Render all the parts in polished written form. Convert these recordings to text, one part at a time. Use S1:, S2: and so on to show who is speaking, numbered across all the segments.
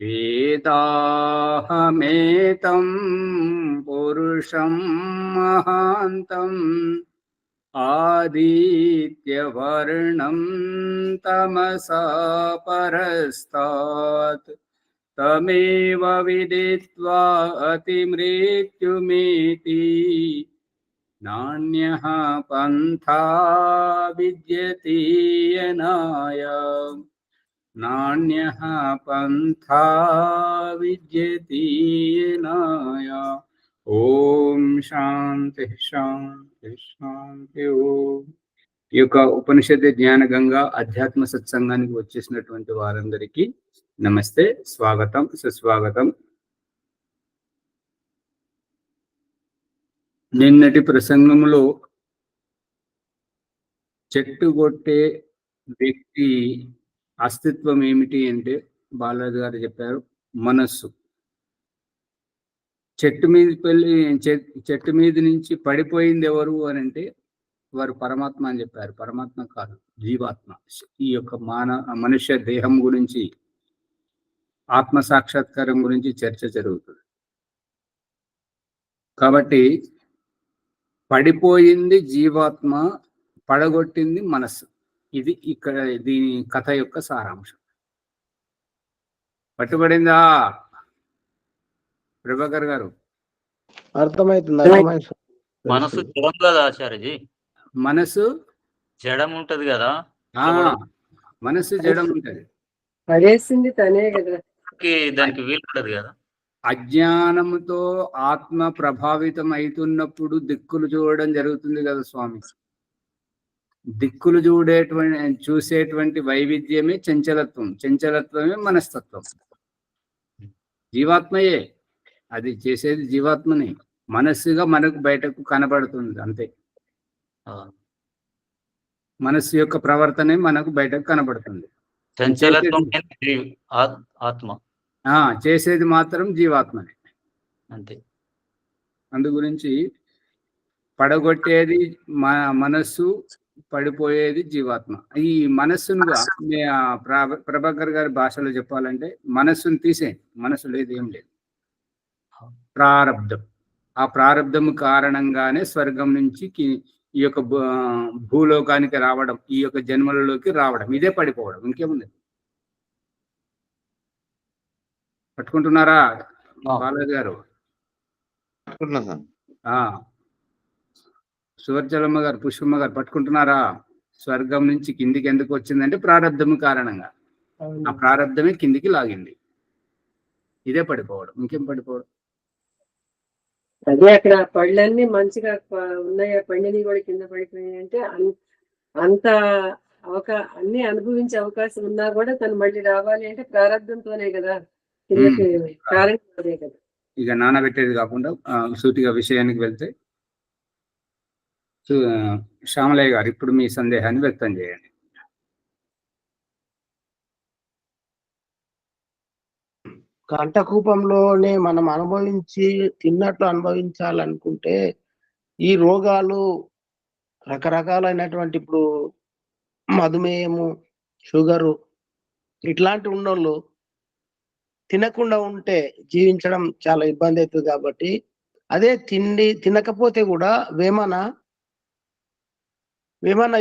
S1: వేదాహమేతం పురుషం మహాంతం ఆదిత్యవర్ణం తమసా పరస్తాత్ తమేవ విదిత్వా అతిమృత్యుమేతి నాన్యః పంథా విద్యతే యనాయ నాన్యః పంథా విద్యతే యనాయ. ఓం శాంతి శాంతి శాంతి. ఓం. ఈ యొక్క ఉపనిషత్ జ్ఞాన గంగా అధ్యాత్మ సత్సంగానికి వచ్చేసినటువంటి వారందరికీ నమస్తే, స్వాగతం, సుస్వాగతం. నిన్నటి ప్రసంగంలో చెట్టు కొట్టే వ్యక్తి అస్తిత్వం ఏమిటి అంటే బాలాజీ గారు చెప్పారు, మనస్సు. చెట్టు మీద నుంచి పడిపోయింది ఎవరు అని అంటే వారు పరమాత్మ అని చెప్పారు. పరమాత్మ కాదు, జీవాత్మ. ఈ యొక్క మనుష్య దేహం గురించి, ఆత్మ సాక్షాత్కారం గురించి చర్చ జరుగుతుంది. కాబట్టి పడిపోయింది జీవాత్మ, పడగొట్టింది మనస్సు. ఇది ఇక్కడ దీని కథ యొక్క సారాంశం. పట్టుబడిందా ప్రభాకర్ గారు?
S2: అర్థమవుతుంది.
S3: మనసు జడం కదా ఆచార్యజీ,
S1: మనసు
S3: జడం ఉంటది కదా.
S1: మనసు జడం ఉంటది,
S4: పడేసింది తనే కదా,
S3: దానికి వీలు ఉండదు కదా.
S1: అజ్ఞానముతో ఆత్మ ప్రభావితం అవుతున్నప్పుడు దిక్కులు చూడడం జరుగుతుంది కదా స్వామి. దిక్కులు చూసేటువంటి వైవిధ్యమే చంచలత్వం, చంచలత్వమే మనస్తత్వం. జీవాత్మయే అది చేసేది, జీవాత్మని. మనస్సుగా మనకు బయటకు కనబడుతుంది అంతే. మనస్సు యొక్క ప్రవర్తనే మనకు బయటకు కనబడుతుంది.
S3: ఆత్మ
S1: చేసేది మాత్రం జీవాత్మనే
S3: అంతే.
S1: అందు గురించి పడగొట్టేది మనస్సు, పడిపోయేది జీవాత్మ. ఈ మనస్సునుగా ప్రభాకర్ గారి భాషలో చెప్పాలంటే మనస్సును తీసేయండి, మనస్సు లేదు, ఏం లేదు. ప్రారబ్ధం, ఆ ప్రారబ్ధము కారణంగానే స్వర్గం నుంచి ఈ యొక్క భూలోకానికి రావడం, ఈ యొక్క జన్మలలోకి రావడం, ఇదే పడిపోవడం, ఇంకేముంది. పట్టుకుంటున్నారా బాలాజీ గారు? సువర్చలమ్మ గారు, పుష్పమ్మ గారు పట్టుకుంటున్నారా? స్వర్గం నుంచి కిందికి ఎందుకు వచ్చిందంటే ప్రారబ్ధము కారణంగా. ఆ ప్రారబ్ధమే కిందికి లాగింది, ఇదే పడిపోవడం, ఇంకేం పడిపోవడం.
S4: అదే అక్కడ పళ్ళన్నీ మంచిగా ఉన్నాయా, పండిని కూడా కింద పడిపోయాయి అంటే అంత అన్ని అనుభవించే అవకాశం ఉన్నా కూడా తను మళ్ళీ రావాలి అంటే ప్రారంభంతోనే కదా, కారణం అదే కదా.
S1: ఇక నానబెట్టేది కాకుండా సూటిగా విషయానికి వెళ్తే, శ్యామలయ్య గారు ఇప్పుడు మీ సందేహాన్ని వ్యక్తం చేయండి.
S2: కంఠకూపంలోనే మనం తిన్నట్లు అనుభవించాలనుకుంటే ఈ రోగాలు రకరకాలైనటువంటి, ఇప్పుడు మధుమేహము, షుగరు ఇట్లాంటి ఉన్నోళ్ళు తినకుండా ఉంటే జీవించడం చాలా ఇబ్బంది అవుతుంది. కాబట్టి అదే తిండి తినకపోతే కూడా వేమన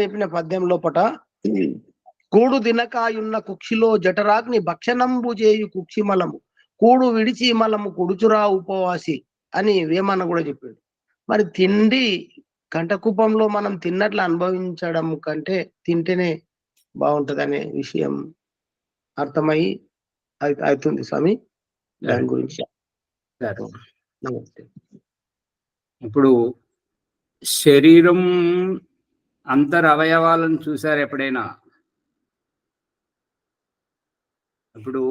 S2: చెప్పిన పద్యం లోపట, కూడు దినకాయున్న కుక్షిలో జఠరాగ్ని భక్షణంబు చేయు కుక్షిమలము, కూడు విడిచి మలము కుడుచురా ఉపవాసి అని వేమన కూడా చెప్పాడు. మరి తిండి కంఠకూపంలో మనం తిన్నట్లు అనుభవించడం కంటే తింటేనే బాగుంటది అనే విషయం అర్థమై అవుతుంది స్వామి. దాని గురించి
S1: నమస్తే. ఇప్పుడు శరీరం అంతరవయవాలను చూశారు ఎప్పుడైనా? ఇప్పుడు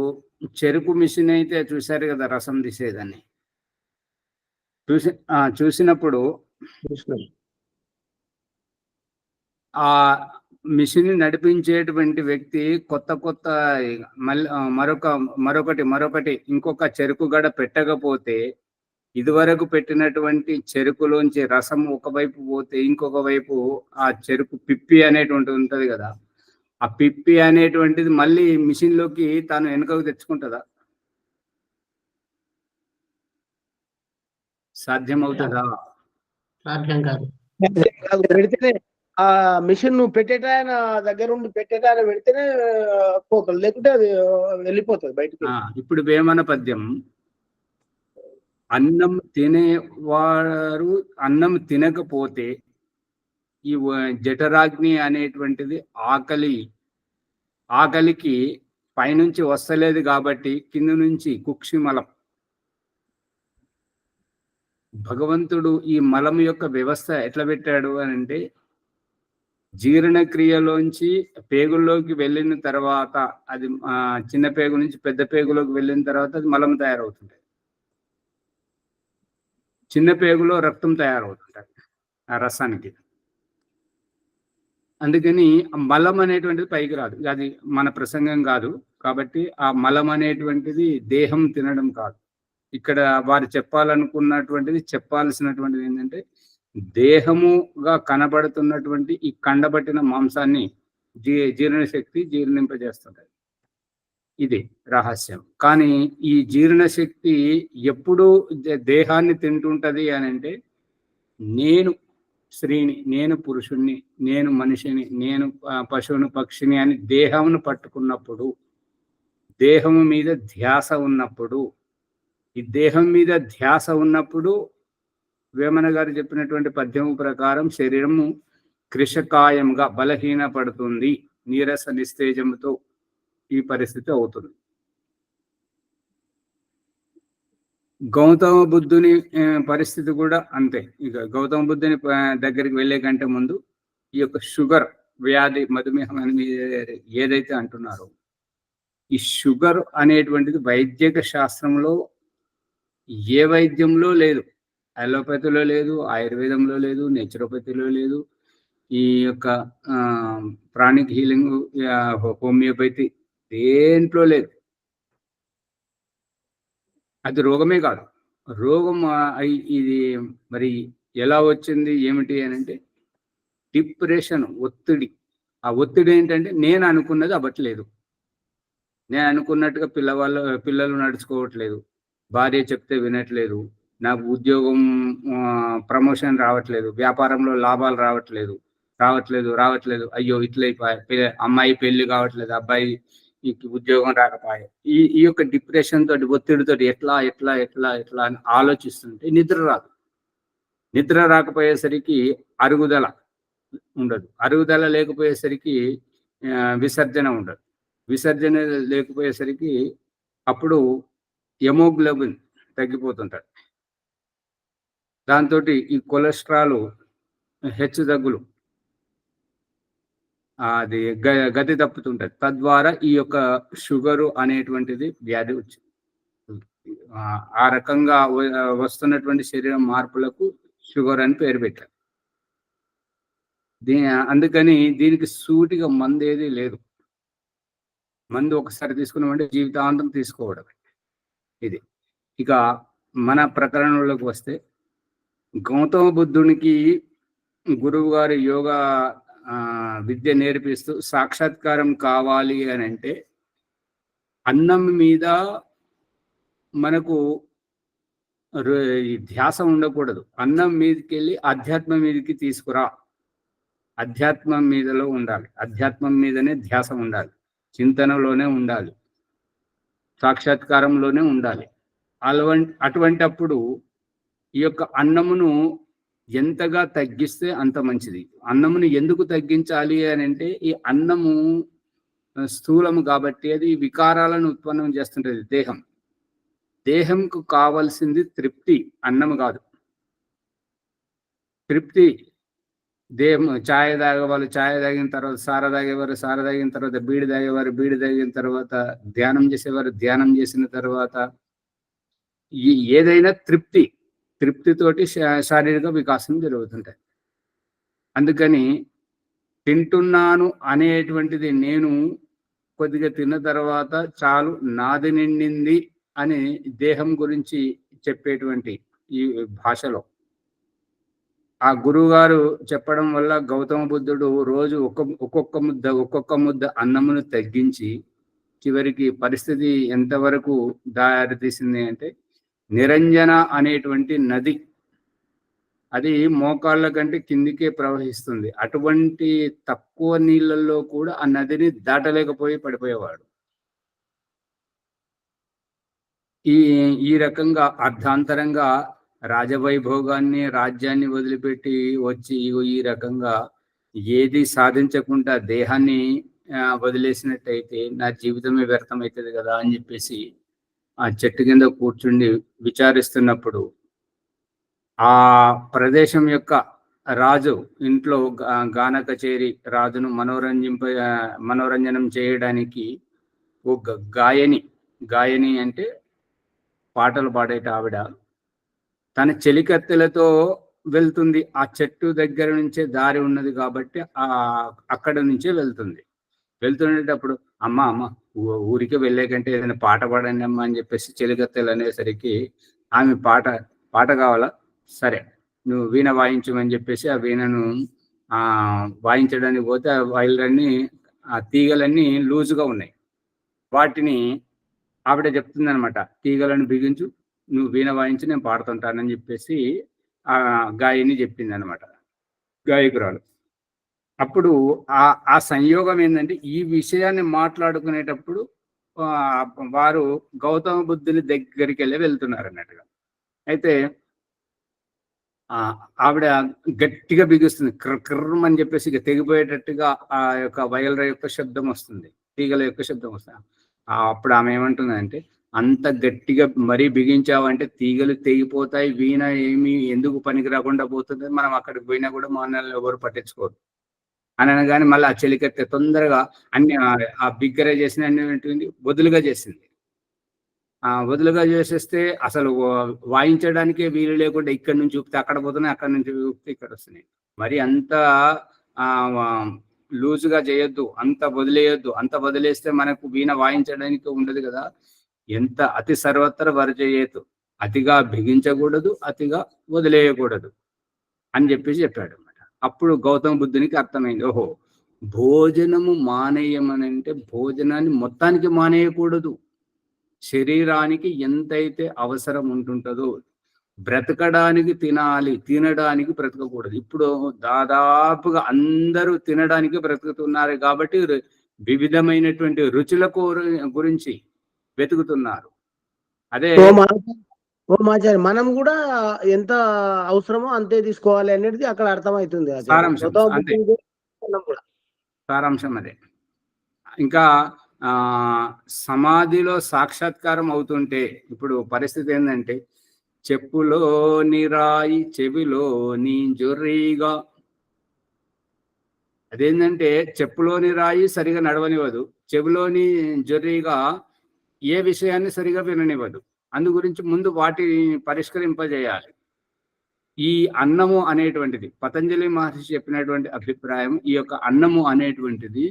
S1: చెరుకు మిషన్ అయితే చూశారు కదా, రసం తీసేదని. చూసినప్పుడు ఆ మిషన్ నడిపించేటువంటి వ్యక్తి కొత్త మరొకటి ఇంకొక చెరుకు గడ పెట్టకపోతే, ఇదివరకు పెట్టినటువంటి చెరుకులోంచి రసం ఒకవైపు పోతే ఇంకొక వైపు ఆ చెరుకు పిప్పి అనేటువంటిది ఉంటది కదా, ఆ పిప్పి అనేటువంటిది మళ్ళీ మిషన్లోకి తాను వెనుకకు తెచ్చుకుంటుందా? సాధ్యమవుతుందా?
S5: సాధ్యం కాదు.
S2: కాదు, పెడితేనే ఆ మిషన్ నువ్వు పెట్టేటాయన దగ్గర ఉండి పెట్టేటాయన పెడితేనే పోతుంది, లేకుంటే అది వెళ్ళిపోతుంది బయటికి.
S1: ఇప్పుడు వేమన పద్యం, అన్నం తినేవారు అన్నం తినకపోతే ఈ జఠరాగ్ని అనేటువంటిది ఆకలికి పైనుంచి వస్తలేదు కాబట్టి కింద నుంచి కుక్షిమలం. భగవంతుడు ఈ మలం యొక్క వ్యవస్థ ఎట్లా పెట్టాడు అని అంటే, జీర్ణక్రియలోంచి పేగుల్లోకి వెళ్ళిన తర్వాత అది చిన్న పేగు నుంచి పెద్ద పేగులోకి వెళ్ళిన తర్వాత అది మలం తయారవుతుంది. చిన్న పేగులో రక్తం తయారవుతుంటుంది ఆ రసానికి. అందుకని మలం అనేటువంటిది పైకి రాదు. అది మన ప్రసంగం కాదు కాబట్టి ఆ మలం అనేటువంటిది దేహం తినడం కాదు. ఇక్కడ వారు చెప్పాల్సినటువంటిది ఏంటంటే, దేహముగా కనబడుతున్నటువంటి ఈ కండబట్టిన మాంసాన్ని జీర్ణశక్తి జీర్ణింపజేస్తుంది. ఇది రహస్యం. కానీ ఈ జీర్ణశక్తి ఎప్పుడు దేహాన్ని తింటుంటది అని అంటే, నేను స్త్రీని, నేను పురుషుణ్ణి, నేను మనిషిని, నేను పశువుని పక్షిని అని దేహమును పట్టుకున్నప్పుడు, దేహము మీద ధ్యాస ఉన్నప్పుడు, ఈ దేహం మీద ధ్యాస ఉన్నప్పుడు వేమన గారు చెప్పినటువంటి పద్యము ప్రకారం శరీరము కృషకాయంగా బలహీన పడుతుంది, నీరస నిస్తేజంతో ఈ పరిస్థితి అవుతుంది. గౌతమ బుద్ధుని పరిస్థితి కూడా అంతే. ఇక గౌతమ బుద్ధుని దగ్గరికి వెళ్ళే కంటే ముందు ఈ యొక్క షుగర్ వ్యాధి, మధుమేహం అని ఏదైతే అంటున్నారో, ఈ షుగర్ అనేటువంటిది వైద్యక శాస్త్రంలో ఏ వైద్యంలో లేదు. అలోపతిలో లేదు, ఆయుర్వేదంలో లేదు, నేచురోపతిలో లేదు, ఈ యొక్క ప్రాణిక్ హీలింగ్, హోమియోపతి దేంట్లో లేదు. అది రోగమే కాదు. రోగం ఇది మరి ఎలా వచ్చింది ఏమిటి అని అంటే, డిప్రెషన్, ఒత్తిడి. ఆ ఒత్తిడి ఏంటంటే, నేను అనుకున్నది అవ్వట్లేదు, నేను అనుకున్నట్టుగా పిల్లలు నడుచుకోవట్లేదు, భార్య చెప్తే వినట్లేదు, నాకు ఉద్యోగం ప్రమోషన్ రావట్లేదు, వ్యాపారంలో లాభాలు రావట్లేదు, అయ్యో ఇట్లయిపోయా, అమ్మాయి పెళ్లి కావట్లేదు, అబ్బాయి ఉద్యోగం రాకపోయా. ఈ యొక్క డిప్రెషన్ తోటి, ఒత్తిడితోటి ఎట్లా ఎట్లా ఎట్లా ఎట్లా అని ఆలోచిస్తుంటే నిద్ర రాదు. నిద్ర రాకపోయేసరికి అరుగుదల ఉండదు, అరుగుదల లేకపోయేసరికి విసర్జన ఉండదు, విసర్జన లేకపోయేసరికి అప్పుడు హెమోగ్లోబిన్ తగ్గిపోతుంటాడు. దాంతో ఈ కొలెస్ట్రాల్ హెచ్చు తగ్గులు అది గతి తప్పుతుంటది. తద్వారా ఈ యొక్క షుగరు అనేటువంటిది వ్యాధి వచ్చింది. ఆ రకంగా వస్తున్నటువంటి శరీర మార్పులకు షుగర్ అని పేరు పెట్టారు. అందుకని దీనికి సూటిగా మందు ఏది లేదు. మందు ఒకసారి తీసుకున్నామంటే జీవితాంతం తీసుకోవడం ఇది. ఇక మన ప్రకరణలోకి వస్తే, గౌతమ బుద్ధునికి గురువు గారి యోగా విద్య నేర్పిస్తూ సాక్షాత్కారం కావాలి అని అంటే, అన్నం మీద మనకు ధ్యాస ఉండకూడదు. అన్నం మీదకి వెళ్ళి ఆధ్యాత్మం మీదకి తీసుకురా, అధ్యాత్మం మీదలో ఉండాలి, అధ్యాత్మం మీదనే ధ్యాస ఉండాలి, చింతనలోనే ఉండాలి, సాక్షాత్కారంలోనే ఉండాలి. అటువంటప్పుడు ఈ యొక్క అన్నమును ఎంతగా తగ్గిస్తే అంత మంచిది. అన్నమును ఎందుకు తగ్గించాలి అని అంటే, ఈ అన్నము స్థూలము కాబట్టి అది వికారాలను ఉత్పన్నం చేస్తుంటది. దేహంకు కావాల్సింది తృప్తి, అన్నము కాదు. తృప్తి దేహం. ఛాయ్ తాగేవాళ్ళు ఛాయ్ తాగిన తర్వాత, సార తాగేవారు సార తాగిన తర్వాత, బీడి తాగేవారు బీడి తాగిన తర్వాత, ధ్యానం చేసేవారు ధ్యానం చేసిన తర్వాత, ఏదైనా తృప్తితోటి శారీరక వికాసం జరుగుతుంటాయి. అందుకని తింటున్నాను అనేటువంటిది, నేను కొద్దిగా తిన్న తర్వాత చాలు నాది నిండింది అని దేహం గురించి చెప్పేటువంటి ఈ భాషలో ఆ గురువు గారు చెప్పడం వల్ల గౌతమ బుద్ధుడు రోజు ఒక్కొక్క ముద్ద అన్నమును తగ్గించి చివరికి పరిస్థితి ఎంతవరకు దారి తీసింది అంటే, నిరంజన అనేటువంటి నది అది మోకాళ్ళ కంటే కిందికే ప్రవహిస్తుంది. అటువంటి తక్కువ నీళ్ళల్లో కూడా ఆ నదిని దాటలేకపోయి పడిపోయేవాడు. ఈ ఈ రకంగా అర్ధాంతరంగా రాజవైభోగాన్ని, రాజ్యాన్ని వదిలిపెట్టి వచ్చి ఈ రకంగా ఏది సాధించకుండా దేహాన్ని వదిలేసినట్టయితే నా జీవితమే వ్యర్థమవుతుంది కదా అని చెప్పేసి ఆ చెట్టు కింద కూర్చుండి విచారిస్తున్నప్పుడు ఆ ప్రదేశం యొక్క రాజు ఇంట్లో గాన కచేరి రాజును మనోరంజనం చేయడానికి ఒక గాయని అంటే పాటలు పాడేట ఆవిడ తన చెలికత్తెలతో వెళ్తుంది. ఆ చెట్టు దగ్గర నుంచే దారి ఉన్నది కాబట్టి అక్కడ నుంచే వెళ్తుండేటప్పుడు అమ్మ ఊరికి వెళ్ళే కంటే ఏదైనా పాట పాడండి అమ్మ అని చెప్పేసి చెలికత్తెలు అనేసరికి ఆమె పాట కావాలా, సరే నువ్వు వీణ వాయించమని చెప్పేసి ఆ వీణను వాయించడానికి పోతే ఆ వైర్లన్నీ ఆ తీగలన్నీ లూజుగా ఉన్నాయి. వాటిని ఆవిడ చెప్తుంది అనమాట, తీగలను బిగించు, నువ్వు వీణ వాయించి నేను పాడుతుంటానని చెప్పేసి ఆ గాయని చెప్పింది అనమాట, గాయకురాలు. అప్పుడు ఆ సంయోగం ఏంటంటే ఈ విషయాన్ని మాట్లాడుకునేటప్పుడు వారు గౌతమ బుద్ధుని దగ్గరికి వెళ్తున్నారు అన్నట్టుగా. అయితే ఆవిడ గట్టిగా బిగిస్తుంది, క్రమ్ అని చెప్పేసి ఇక తెగిపోయేటట్టుగా ఆ యొక్క వైర్ల యొక్క శబ్దం వస్తుంది, తీగల యొక్క శబ్దం వస్తుంది. అప్పుడు ఆమె ఏమంటుందంటే, అంత గట్టిగా మరీ బిగించావంటే తీగలు తెగిపోతాయి, వీణ ఏమి ఎందుకు పనికి రాకుండా పోతుంది, మనం అక్కడికి పోయినా కూడా మనల్ని ఎవరు పట్టించుకోరు అని అనగానే మళ్ళీ ఆ చెలికత్తె తొందరగా అన్ని ఆ బిగ్గర చేసిన అన్ని వదులుగా చేసింది. వదులుగా చేసేస్తే అసలు వాయించడానికే వీలు లేకుండా ఇక్కడ నుంచి చూపితే అక్కడ పోతున్నాయి, అక్కడ నుంచి చూపితే ఇక్కడ వస్తున్నాయి. మరి అంత లూజుగా చేయొద్దు, అంత వదిలేయొద్దు. అంత వదిలేస్తే మనకు వీణ వాయించడానికి ఉండదు కదా. ఎంత అతి సర్వత్ర వర్జయేతు, అతిగా బిగించకూడదు, అతిగా వదిలేయకూడదు అని చెప్పాడు అన్నమాట. అప్పుడు గౌతమ బుద్ధునికి అర్థమైంది, ఓహో భోజనము మానేయమనంటే భోజనాన్ని మొత్తానికి మానేయకూడదు. శరీరానికి ఎంతైతే అవసరం ఉంటుంటుందో బ్రతకడానికి తినాలి, తినడానికి బ్రతకకూడదు. ఇప్పుడు దాదాపుగా అందరూ తినడానికి బ్రతుకుతున్నారు కాబట్టి వివిధమైనటువంటి రుచుల గురించి వెతుకుతున్నారు. అదే
S2: మనం కూడా ఎంత అవసరమో అంతే తీసుకోవాలి అనేది అక్కడ అర్థమవుతుంది.
S1: సారాంశం అదే. ఇంకా సమాధిలో సాక్షాత్కారం అవుతుంటే ఇప్పుడు పరిస్థితి ఏంటంటే, చెప్పులోని రాయి చెవిలోని జొర్రీగా. అదేంటంటే చెప్పులోని రాయి సరిగా నడవనివ్వదు, చెవిలోని జొర్రీగా ఏ విషయాన్ని సరిగా విననివ్వదు. అందు గురించి ముందు వాటిని పరిష్కరింపజేయాలి. ఈ అన్నము అనేటువంటిది పతంజలి మహర్షి చెప్పినటువంటి అభిప్రాయం, ఈ యొక్క అన్నము అనేటువంటిది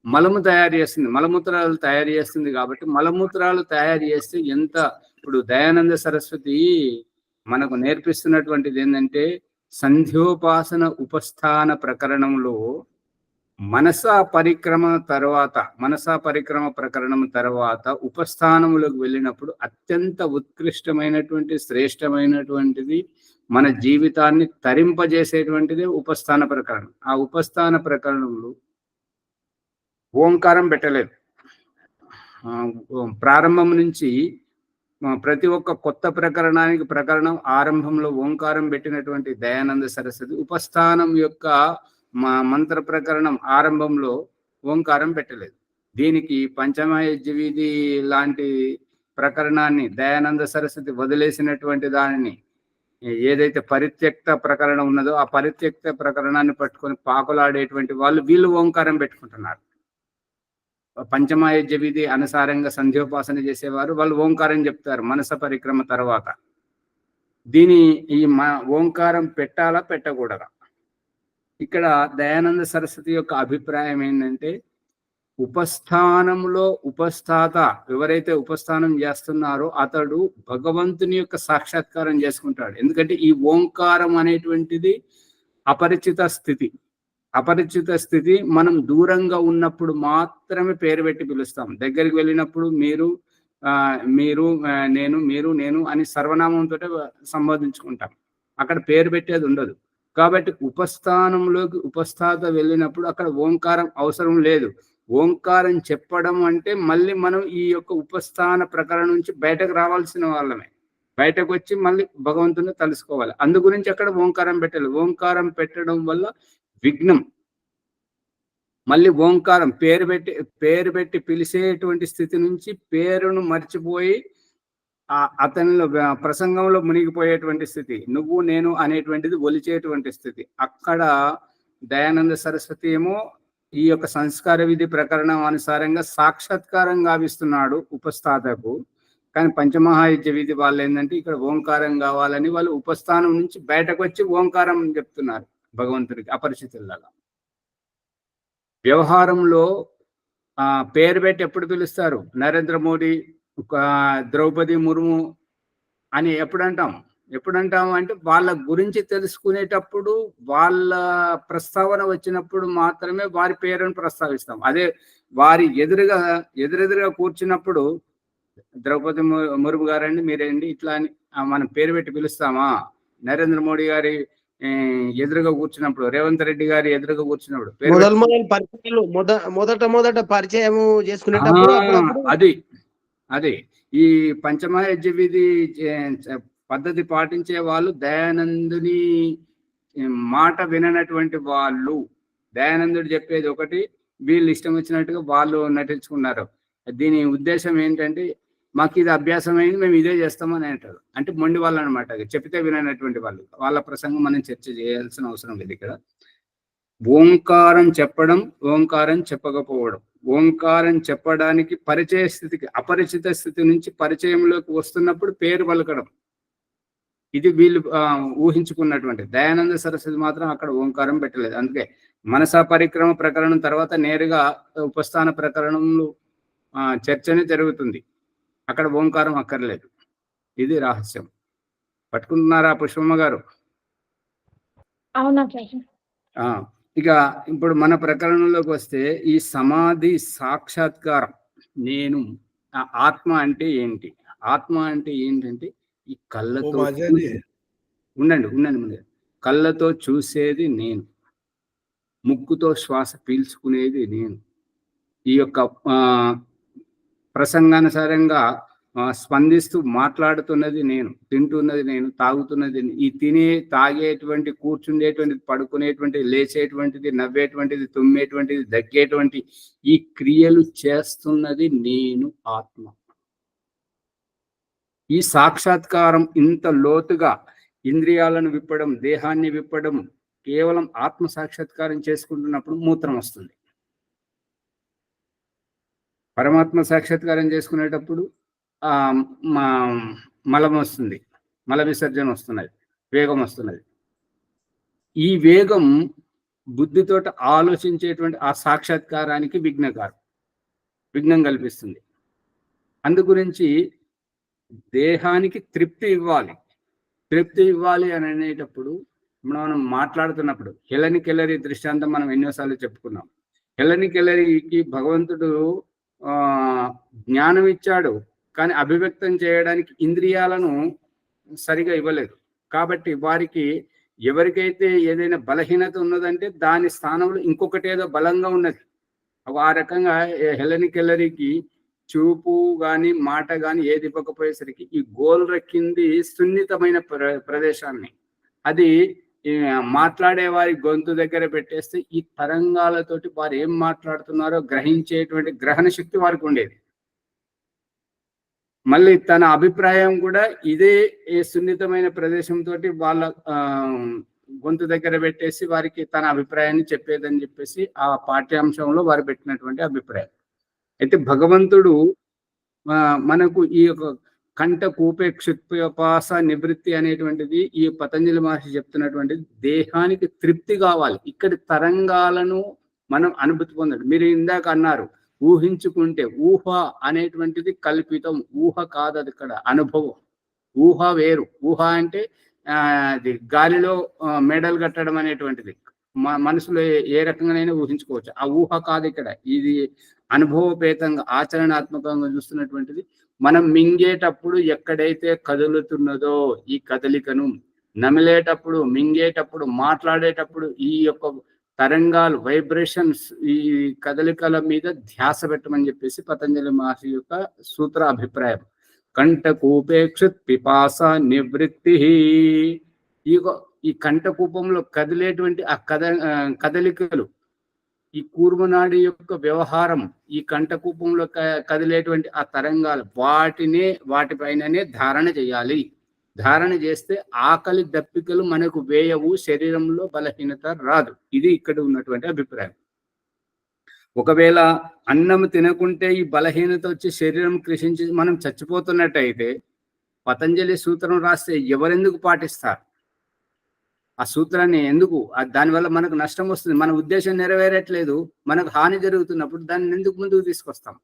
S1: మలము తయారు చేస్తుంది, మలమూత్రాలు తయారు చేస్తుంది. కాబట్టి మలమూత్రాలు తయారు చేస్తే ఎంత, ఇప్పుడు దయానంద సరస్వతి మనకు నేర్పిస్తున్నటువంటిది ఏంటంటే, సంధ్యోపాసన ఉపస్థాన ప్రకరణంలో మనసా పరిక్రమ ప్రకరణం తర్వాత ఉపస్థానములకు వెళ్ళినప్పుడు అత్యంత ఉత్కృష్టమైనటువంటి శ్రేష్టమైనటువంటిది మన జీవితాన్ని తరింపజేసేటువంటిది ఉపస్థాన ప్రకరణం. ఆ ఉపస్థాన ప్రకరణంలో ఓంకారం పెట్టలేదు. ప్రారంభం నుంచి ప్రతి ఒక్క కొత్త ప్రకరణం ఆరంభంలో ఓంకారం పెట్టినటువంటి దయానంద సరస్వతి ఉపస్థానం యొక్క మంత్ర ప్రకరణం ఆరంభంలో ఓంకారం పెట్టలేదు. దీనికి పంచమయజ్జవిధి లాంటి ప్రకరణాన్ని దయానంద సరస్వతి వదిలేసినటువంటి దానిని, ఏదైతే పరిత్యక్త ప్రకరణం ఉన్నదో ఆ పరిత్యక్త ప్రకరణాన్ని పట్టుకొని పాకులాడేటువంటి వీళ్ళు ఓంకారం పెట్టుకుంటున్నారు. పంచమయజ్జవిధి అనుసారంగా సంధ్యోపాసన చేసేవారు వాళ్ళు ఓంకారం చెప్తారు మనస పరిక్రమ తర్వాత. ఈ ఓంకారం పెట్టాలా పెట్టకూడదా? ఇక్కడ దయానంద సరస్వతి యొక్క అభిప్రాయం ఏంటంటే, ఉపస్థానంలో ఉపస్థాత ఎవరైతే ఉపస్థానం చేస్తున్నారో అతడు భగవంతుని యొక్క సాక్షాత్కారం చేసుకుంటాడు. ఎందుకంటే ఈ ఓంకారం అనేటువంటిది అపరిచిత స్థితి. మనం దూరంగా ఉన్నప్పుడు మాత్రమే పేరు పెట్టి పిలుస్తాం. దగ్గరికి వెళ్ళినప్పుడు మీరు నేను అని సర్వనామంతో సంబోధించుకుంటాం. అక్కడ పేరు పెట్టేది ఉండదు. కాబట్టి ఉపస్థానంలోకి ఉపస్థాత వెళ్ళినప్పుడు అక్కడ ఓంకారం అవసరం లేదు. ఓంకారం చెప్పడం అంటే మళ్ళీ మనం ఈ యొక్క ఉపస్థాన ప్రకరణ నుంచి బయటకు రావాల్సిన వాళ్ళమే. బయటకు వచ్చి మళ్ళీ భగవంతుని తలుసుకోవాలి. అందు గురించి అక్కడ ఓంకారం పెట్టాలి. ఓంకారం పెట్టడం వల్ల విఘ్నం, మళ్ళీ ఓంకారం పేరు పెట్టి పిలిచేటువంటి స్థితి నుంచి పేరును మర్చిపోయి అతనిలో ప్రసంగంలో మునిగిపోయేటువంటి స్థితి, నువ్వు నేను అనేటువంటిది ఒలిచేటువంటి స్థితి. అక్కడ దయానంద సరస్వతి ఏమో ఈ యొక్క సంస్కార విధి ప్రకరణం అనుసారంగా సాక్షాత్కారం గావిస్తున్నాడు ఉపస్థాతకు. కానీ పంచమహాయజ్ఞ విధి వాళ్ళు ఏంటంటే ఇక్కడ ఓంకారం కావాలని వాళ్ళు ఉపస్థానం నుంచి బయటకు వచ్చి ఓంకారం చెప్తున్నారు భగవంతుడికి అపరిచితుల్లాగా. వ్యవహారంలో పేరు పెట్టి ఎప్పుడు పిలుస్తారు? నరేంద్ర మోడీ, ద్రౌపది ముర్ము అని ఎప్పుడంటాం అంటే వాళ్ళ గురించి తెలుసుకునేటప్పుడు, వాళ్ళ ప్రస్తావన వచ్చినప్పుడు మాత్రమే వారి పేరును ప్రస్తావిస్తాం. అదే వారి ఎదురెదురుగా కూర్చున్నప్పుడు ద్రౌపది ముర్ము గారండి మీరేంటి ఇట్లా అని మనం పేరు పెట్టి పిలుస్తామా? నరేంద్ర మోడీ గారి ఎదురుగా కూర్చున్నప్పుడు, రేవంత్ రెడ్డి గారి ఎదురుగా కూర్చున్నప్పుడు
S2: మొదట పరిచయం చేసుకునేటప్పుడు
S1: అది ఈ పంచమహాయజ్ఞ విధి పద్ధతి పాటించే వాళ్ళు దయానందుని మాట విననటువంటి వాళ్ళు. దయానందుడు చెప్పేది ఒకటి, వీళ్ళు ఇష్టం వచ్చినట్టుగా వాళ్ళు నటించుకున్నారు. దీని ఉద్దేశం ఏంటంటే మాకు ఇది అభ్యాసమైంది, మేము ఇదే చేస్తామని అంటారు. అంటే మొండి వాళ్ళు అనమాట. చెప్తే విననటువంటి వాళ్ళు. వాళ్ళ ప్రసంగం మనం చర్చ చేయాల్సిన అవసరం లేదు. ఇక్కడ ఓంకారం చెప్పడం, ఓంకారం చెప్పకపోవడం. ఓంకారం చెప్పడానికి పరిచయ స్థితికి, అపరిచిత స్థితి నుంచి పరిచయంలోకి వస్తున్నప్పుడు పేరు పలకడం, ఇది వీళ్ళు ఊహించుకున్నటువంటి. దయానంద సరస్వతి మాత్రం అక్కడ ఓంకారం పెట్టలేదు. అందుకే మనసా పరిక్రమ ప్రకరణం తర్వాత నేరుగా ఉపస్థాన ప్రకరణంలో చర్చనే జరుగుతుంది. అక్కడ ఓంకారం అక్కర్లేదు. ఇది రహస్యం. పట్టుకుంటున్నారా పుష్పమ్మ గారు?
S6: అవునా?
S1: ఇక ఇప్పుడు మన ప్రకరణంలోకి వస్తే ఈ సమాధి సాక్షాత్కారం, నేను ఆత్మ అంటే ఏంటి? ఆత్మ అంటే ఏంటంటే ఈ కళ్ళతో ఉండండి కళ్ళతో చూసేది నేను, ముక్కుతో శ్వాస పీల్చుకునేది నేను, ఈ యొక్క ప్రసంగానుసారంగా స్పందిస్తూ మాట్లాడుతున్నది నేను, తింటున్నది నేను, తాగుతున్నది ఈ తాగేటువంటి, కూర్చుండేటువంటిది, పడుకునేటువంటిది, లేచేటువంటిది, నవ్వేటువంటిది, తుమ్మేటువంటిది, దగ్గేటువంటి ఈ క్రియలు చేస్తున్నది నేను ఆత్మ. ఈ సాక్షాత్కారం ఇంత లోతుగా ఇంద్రియాలను విప్పడం, దేహాన్ని విప్పడం, కేవలం ఆత్మ సాక్షాత్కారం చేసుకుంటున్నప్పుడు మూత్రం వస్తుంది. పరమాత్మ సాక్షాత్కారం చేసుకునేటప్పుడు మలం వస్తుంది, మల విసర్జన వస్తున్నది, వేగం వస్తున్నది. ఈ వేగం బుద్ధితో ఆలోచించేటువంటి ఆ సాక్షాత్కారానికి విఘ్నం కల్పిస్తుంది. అందు గురించి దేహానికి తృప్తి ఇవ్వాలి అని అనేటప్పుడు మనం మాట్లాడుతున్నప్పుడు హెలెన్ కెల్లరీ దృష్టాంతం మనం ఎన్నోసార్లు చెప్పుకున్నాం. హెలెన్ కెల్లరీకి భగవంతుడు జ్ఞానం ఇచ్చాడు, కానీ అభివ్యక్తం చేయడానికి ఇంద్రియాలను సరిగా ఇవ్వలేదు. కాబట్టి వారికి ఎవరికైతే ఏదైనా బలహీనత ఉన్నదంటే దాని స్థానంలో ఇంకొకటి ఏదో బలంగా ఉన్నది. ఆ రకంగా హెలెన్ కెల్లరీకి చూపు కానీ మాట కానీ ఏది ఇవ్వకపోయేసరికి ఈ గోల్ రక్కింది సున్నితమైన ప్రదేశాన్ని, అది మాట్లాడే వారి గొంతు దగ్గర పెట్టేస్తే ఈ తరంగాలతోటి వారు ఏం మాట్లాడుతున్నారో గ్రహించేటువంటి గ్రహణ శక్తి వారికి ఉండేది. మళ్ళీ తన అభిప్రాయం కూడా ఇదే సున్నితమైన ప్రదేశంతో వాళ్ళ గొంతు దగ్గర పెట్టేసి వారికి తన అభిప్రాయాన్ని చెప్పేదని చెప్పేసి ఆ పాఠ్యాంశంలో వారు పెట్టినటువంటి అభిప్రాయం. అయితే భగవంతుడు మనకు ఈ యొక్క కంఠ కూపేక్షుపాస నివృత్తి అనేటువంటిది ఈ పతంజలి మహర్షి చెప్తున్నటువంటిది దేహానికి తృప్తి కావాలి. ఇక్కడి తరంగాలను మనం అనుభూతి పొందండి. మీరు ఇందాక అన్నారు ఊహించుకుంటే, ఊహ అనేటువంటిది కల్పితం, ఊహ కాదు, అది ఇక్కడ అనుభవం. ఊహ వేరు. ఊహ అంటే అది గాలిలో మెడలు కట్టడం అనేటువంటిది మనసులో ఏ రకంగానైనా ఊహించుకోవచ్చు. ఆ ఊహ కాదు ఇక్కడ, ఇది అనుభవపేతంగా ఆచరణాత్మకంగా చూస్తున్నటువంటిది. మనం మింగేటప్పుడు ఎక్కడైతే కదులుతున్నదో ఈ కదలికను నమిలేటప్పుడు, మింగేటప్పుడు, మాట్లాడేటప్పుడు ఈ యొక్క తరంగాలు, వైబ్రేషన్స్, ఈ కదలికల మీద ధ్యాస పెట్టమని చెప్పేసి పతంజలి మహర్షి యొక్క సూత్ర అభిప్రాయం. కంఠకూపేక్షుత్ పిపాస నివృత్తి. ఈ కంఠకూపంలో కదిలేటువంటి ఆ కదలికలు, ఈ కూర్మనాడి యొక్క వ్యవహారం, ఈ కంఠకూపంలో కదిలేటువంటి ఆ తరంగాలు, వాటిపైననే ధారణ చేయాలి. ధారణ చేస్తే ఆకలి దప్పికలు మనకు వేయవు, శరీరంలో బలహీనత రాదు. ఇది ఇక్కడ ఉన్నటువంటి అభిప్రాయం. ఒకవేళ అన్నం తినకుంటే ఈ బలహీనత వచ్చి శరీరం కృషించి మనం చచ్చిపోతున్నట్టయితే పతంజలి సూత్రం రాస్తే ఎవరెందుకు పాటిస్తారు? ఆ సూత్రాన్ని ఎందుకు? దానివల్ల మనకు నష్టం వస్తుంది, మన ఉద్దేశం నెరవేరట్లేదు, మనకు హాని జరుగుతున్నప్పుడు దాన్ని ఎందుకు ముందుకు తీసుకొస్తాం?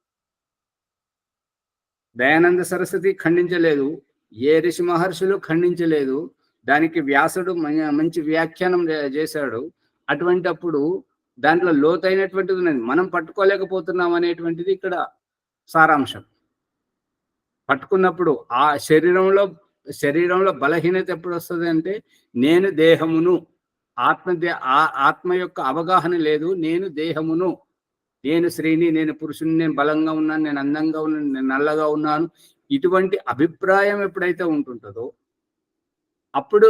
S1: దయానంద సరస్వతి ఖండించలేదు, ఏ ఋషి మహర్షులు ఖండించలేదు, దానికి వ్యాసుడు మంచి వ్యాఖ్యానం చేశాడు. అటువంటిప్పుడు దాంట్లో లోతైనటువంటిది ఉన్నది, మనం పట్టుకోలేకపోతున్నాం అనేటువంటిది ఇక్కడ సారాంశం. పట్టుకున్నప్పుడు ఆ శరీరంలో బలహీనత ఎప్పుడు వస్తుంది అంటే, నేను దేహమును, ఆత్మ యొక్క అవగాహన లేదు, నేను దేహమును, నేను స్త్రీని, నేను పురుషుని, నేను బలంగా ఉన్నాను, నేను అందంగా ఉన్నాను, నేను నల్లగా ఉన్నాను, ఇటువంటి అభిప్రాయం ఎప్పుడైతే ఉంటుంటుందో అప్పుడు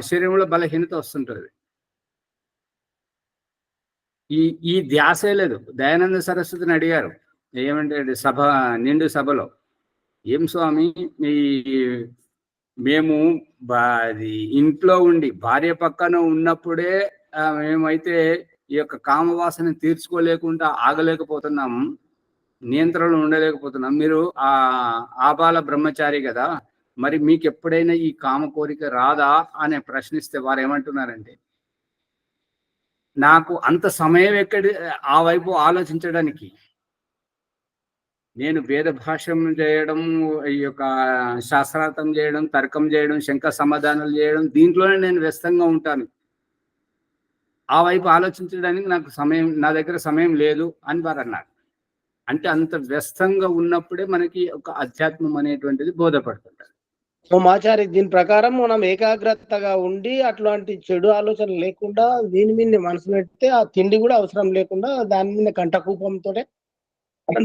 S1: శరీరంలో బలహీనత వస్తుంటుంది. ఈ ధ్యాసే లేదు. దయానంద సరస్వతిని అడిగారు, ఏమంటే నిండు సభలో, ఏం స్వామి, మేము ఇంట్లో ఉండి భార్య పక్కన ఉన్నప్పుడే మేమైతే ఈ యొక్క కామవాసన తీర్చుకోలేకుండా ఆగలేకపోతున్నాం, నియంత్రణలో ఉండలేకపోతున్నాం. మీరు ఆబాల బ్రహ్మచారి కదా, మరి మీకు ఎప్పుడైనా ఈ కామ కోరిక రాదా అని ప్రశ్నిస్తే వారు ఏమంటున్నారంటే, నాకు అంత సమయం ఎక్కడి ఆ వైపు ఆలోచించడానికి, నేను వేద భాష్యం చేయడం, ఈ యొక్క శాస్త్రార్థం చేయడం, తర్కం చేయడం, శంక సమాధానాలు చేయడం, దీంట్లోనే నేను వ్యస్తంగా ఉంటాను, ఆ వైపు ఆలోచించడానికి నా దగ్గర సమయం లేదు అని వారు అన్నారు. అంటే అంత వ్యస్తంగా ఉన్నప్పుడే మనకి ఒక అధ్యాత్మం అనేటువంటిది బోధపడుతుంటారు.
S2: సోమాచారి దీని ప్రకారం మనం ఏకాగ్రతగా ఉండి అట్లాంటి చెడు ఆలోచన లేకుండా దీని మీద మనసు పెడితే ఆ తిండి కూడా అవసరం లేకుండా దాని మీద కంఠకూపంతో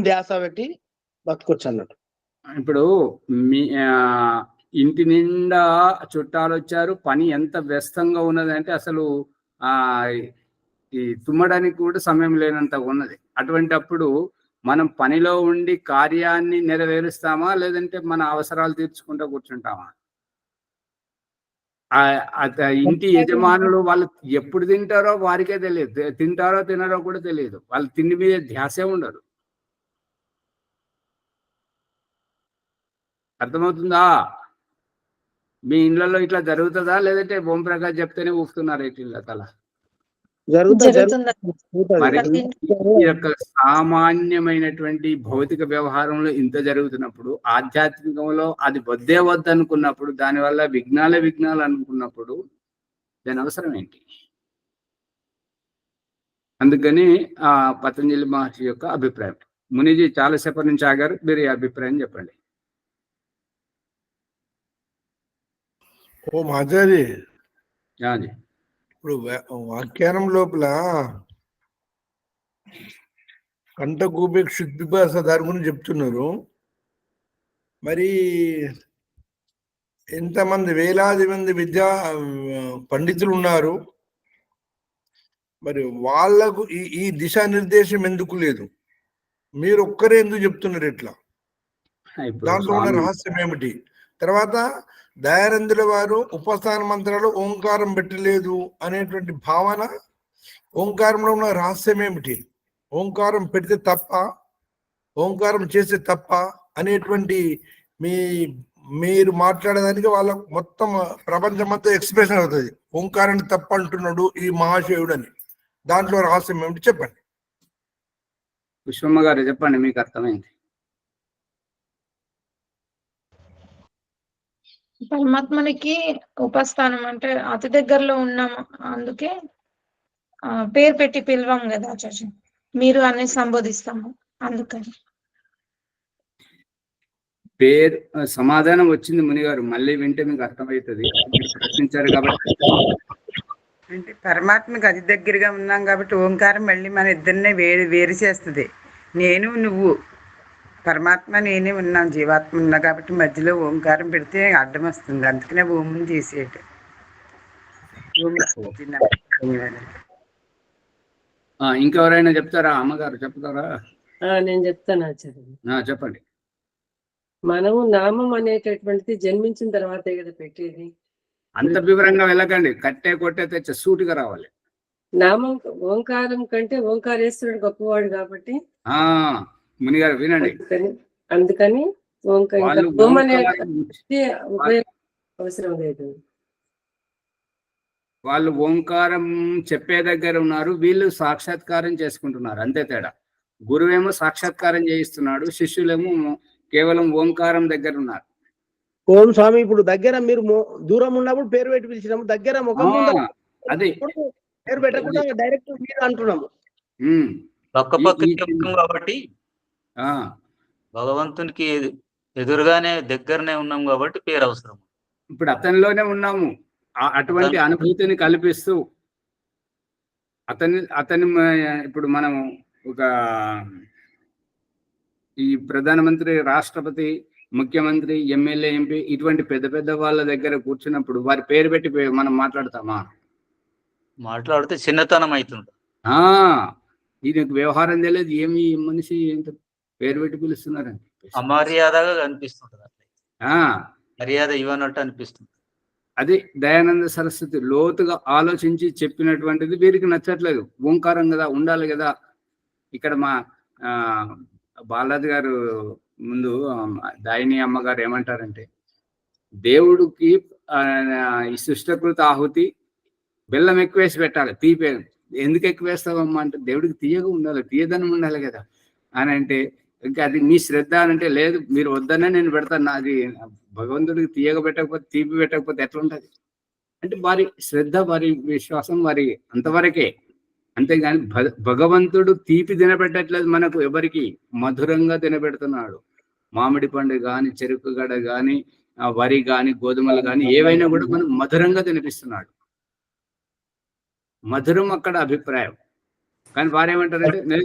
S2: ధ్యాస పెట్టి బతకొచ్చు అన్నట్టు.
S1: ఇప్పుడు మీ ఇంటి నిండా చుట్టాలు వచ్చారు, పని ఎంత వ్యస్తంగా ఉన్నదంటే అసలు ఈ తుమ్మడానికి కూడా సమయం లేనంత ఉన్నది. అటువంటి అప్పుడు మనం పనిలో ఉండి కార్యాన్ని నెరవేరుస్తామా, లేదంటే మన అవసరాలు తీర్చుకుంటూ కూర్చుంటామా? ఇంటి యజమానులు వాళ్ళు ఎప్పుడు తింటారో వారికే తెలియదు, తింటారో తినరో కూడా తెలియదు, వాళ్ళు తిండి మీద ధ్యాసే ఉండదు. అర్థమవుతుందా? మీ ఇళ్లలో ఇట్లా జరుగుతుందా, లేదంటే ఓంప్రకాష్ చెప్తేనే ఊపుతున్నారు ఇట్లా తల? మరి ఈ యొక్క సామాన్యమైనటువంటి భౌతిక వ్యవహారంలో ఇంత జరుగుతున్నప్పుడు, ఆధ్యాత్మికంలో అది వద్దే వద్దనుకున్నప్పుడు, దానివల్ల విఘ్నాలు అనుకున్నప్పుడు దాని అవసరం ఏంటి? అందుకని పతంజలి మహర్షి యొక్క అభిప్రాయం. మునిజీ చాలాసేపటి నుంచి ఆగారు, మీరు ఈ అభిప్రాయం చెప్పండి.
S6: ఓ మాచారి,
S1: అది
S6: ఇప్పుడు వ్యాఖ్యానం లోపల కంఠకూపేక్ష పిపాస దాని గురించి చెప్తున్నారు. మరి ఎంతమంది వేలాది మంది పండితులు ఉన్నారు, మరి వాళ్లకు ఈ దిశానిర్దేశం ఎందుకు లేదు? మీరు ఒక్కరే ఎందుకు చెప్తున్నారు ఇట్లా? దాంట్లో ఉన్న రహస్యం ఏమిటి? తర్వాత దయానందుల వారు ఉపస్థాన మంత్రాలు ఓంకారం పెట్టలేదు అనేటువంటి భావన, ఓంకారంలో ఉన్న రహస్యం ఏమిటి? ఓంకారం పెడితే తప్ప, ఓంకారం చేస్తే తప్ప అనేటువంటి మీరు మాట్లాడేదానికి వాళ్ళ మొత్తం ప్రపంచం మొత్తం ఎక్స్ప్రెషన్ అవుతుంది. ఓంకారాన్ని తప్ప అంటున్నాడు ఈ మహాశివుడు అని. దాంట్లో రహస్యం ఏమిటి చెప్పండి.
S1: విశ్వమ్మ గారు చెప్పండి, మీకు అర్థమైంది.
S7: పరమాత్మనికి ఉపస్థానం అంటే అతి దగ్గరలో ఉన్నాము, అందుకే పేరు పెట్టి పిలవం కదా ఆచార్య, మీరు అని సంబోధిస్తాము అందుకని.
S1: పేరు సమాధానం వచ్చింది మునిగారు, మళ్ళీ వింటే మీకు అర్థమవుతుంది. మీరు ప్రశ్నించారు కాబట్టి.
S8: అంటే పరమాత్మకి అతి దగ్గరగా ఉన్నాం కాబట్టి ఓంకారం మళ్ళీ మన ఇద్దరినే వేరు చేస్తుంది. నేను నువ్వు పరమాత్మ నేనే ఉన్నాం, జీవాత్మ ఉన్నా కాబట్టి మధ్యలో ఓంకారం పెడితే అడ్డం వస్తుంది. అందుకనే ఓంని తీసేయటం.
S1: ఇంకెవరైనా చెప్తారా? అమ్మగారు చెప్తారా?
S4: నేను చెప్తాను ఆచార్య.
S1: చెప్పండి.
S4: మనము నామం అనేటటువంటిది జన్మించిన తర్వాతే కదా పెట్టేది.
S1: అంత వివరంగా వెళ్ళకండి, కట్టే కొట్టే తెచ్చ సూటిగా రావాలి.
S4: నామం ఓంకారం కంటే ఓంకారేశ్వరుడు గొప్పవాడు కాబట్టి
S1: మునిగారు వినండి.
S4: అందుకని ఓం అనే ఉపయోగం అవసరం లేదు.
S1: వాళ్ళు ఓంకారం చెప్పే దగ్గర ఉన్నారు, వీళ్ళు సాక్షాత్కారం చేసుకుంటున్నారు, అంతే తేడా. గురువేమో సాక్షాత్కారం చేయిస్తున్నాడు, శిష్యులేమో కేవలం ఓంకారం దగ్గర ఉన్నారు.
S2: ఓం స్వామి ఇప్పుడు దగ్గర మీరు దూరం ఉన్నప్పుడు పేరు పెట్టి పిలిచినాము, దగ్గర ముఖం
S1: అదే
S2: పేరు పెట్టకుండా డైరెక్ట్ మీరు అంటున్నాము.
S3: కాబట్టి భగవంతునికి ఎదురుగానే దగ్గరనే ఉన్నాం కాబట్టి పేరు అవసరం.
S1: ఇప్పుడు అతనిలోనే ఉన్నాము, అటువంటి అనుభూతిని కల్పిస్తూ అతని ఇప్పుడు మనం ఒక ఈ ప్రధానమంత్రి, రాష్ట్రపతి, ముఖ్యమంత్రి, ఎమ్మెల్యే, ఎంపీ ఇటువంటి పెద్ద పెద్ద వాళ్ళ దగ్గర కూర్చున్నప్పుడు వారి పేరు పెట్టి మనం మాట్లాడతామా?
S3: మాట్లాడితే చిన్నతనం అవుతుంది.
S1: ఈయనకు వ్యవహారం తెలియదు, ఏమి మనిషి ఏంటో పేరు పెట్టి పిలుస్తున్నారని
S3: అమర్యాదగా అనిపిస్తుంటది, మర్యాద ఇవ్వనట్టు అనిపిస్తుంది.
S1: అది దయానంద సరస్వతి లోతుగా ఆలోచించి చెప్పినటువంటిది వీరికి నచ్చట్లేదు. ఓంకారం కదా, ఉండాలి కదా. ఇక్కడ మా బాలాజీ గారు ముందు దాయిని అమ్మగారు ఏమంటారంటే, దేవుడికి ఈ సృష్టకృత ఆహుతి బెల్లం ఎక్కువేసి పెట్టాలి, తీపే ఎందుకు ఎక్కువ వేస్తావమ్మా అంటే, దేవుడికి తీయగా ఉండాలి, తీయదనం ఉండాలి కదా అని అంటే, ఇంకా అది మీ శ్రద్ధ అని అంటే, లేదు మీరు వద్దనే నేను పెడతాను, నాది భగవంతుడికి తీయగా పెట్టకపోతే, తీపి పెట్టకపోతే ఎట్లా ఉంటుంది అంటే, వారి శ్రద్ధ, వారి విశ్వాసం వారి అంతవరకే. అంతేగాని భగవంతుడు తీపి తినబెట్టట్లేదు మనకు, ఎవరికి మధురంగా తినబెడుతున్నాడు. మామిడి పండు కానీ, చెరుకు గడ కానీ, వరి కానీ, గోధుమలు కానీ ఏవైనా కూడా మనం మధురంగా తినిపిస్తున్నాడు. మధురం అక్కడ అభిప్రాయం. కానీ వారేమంటారంటే,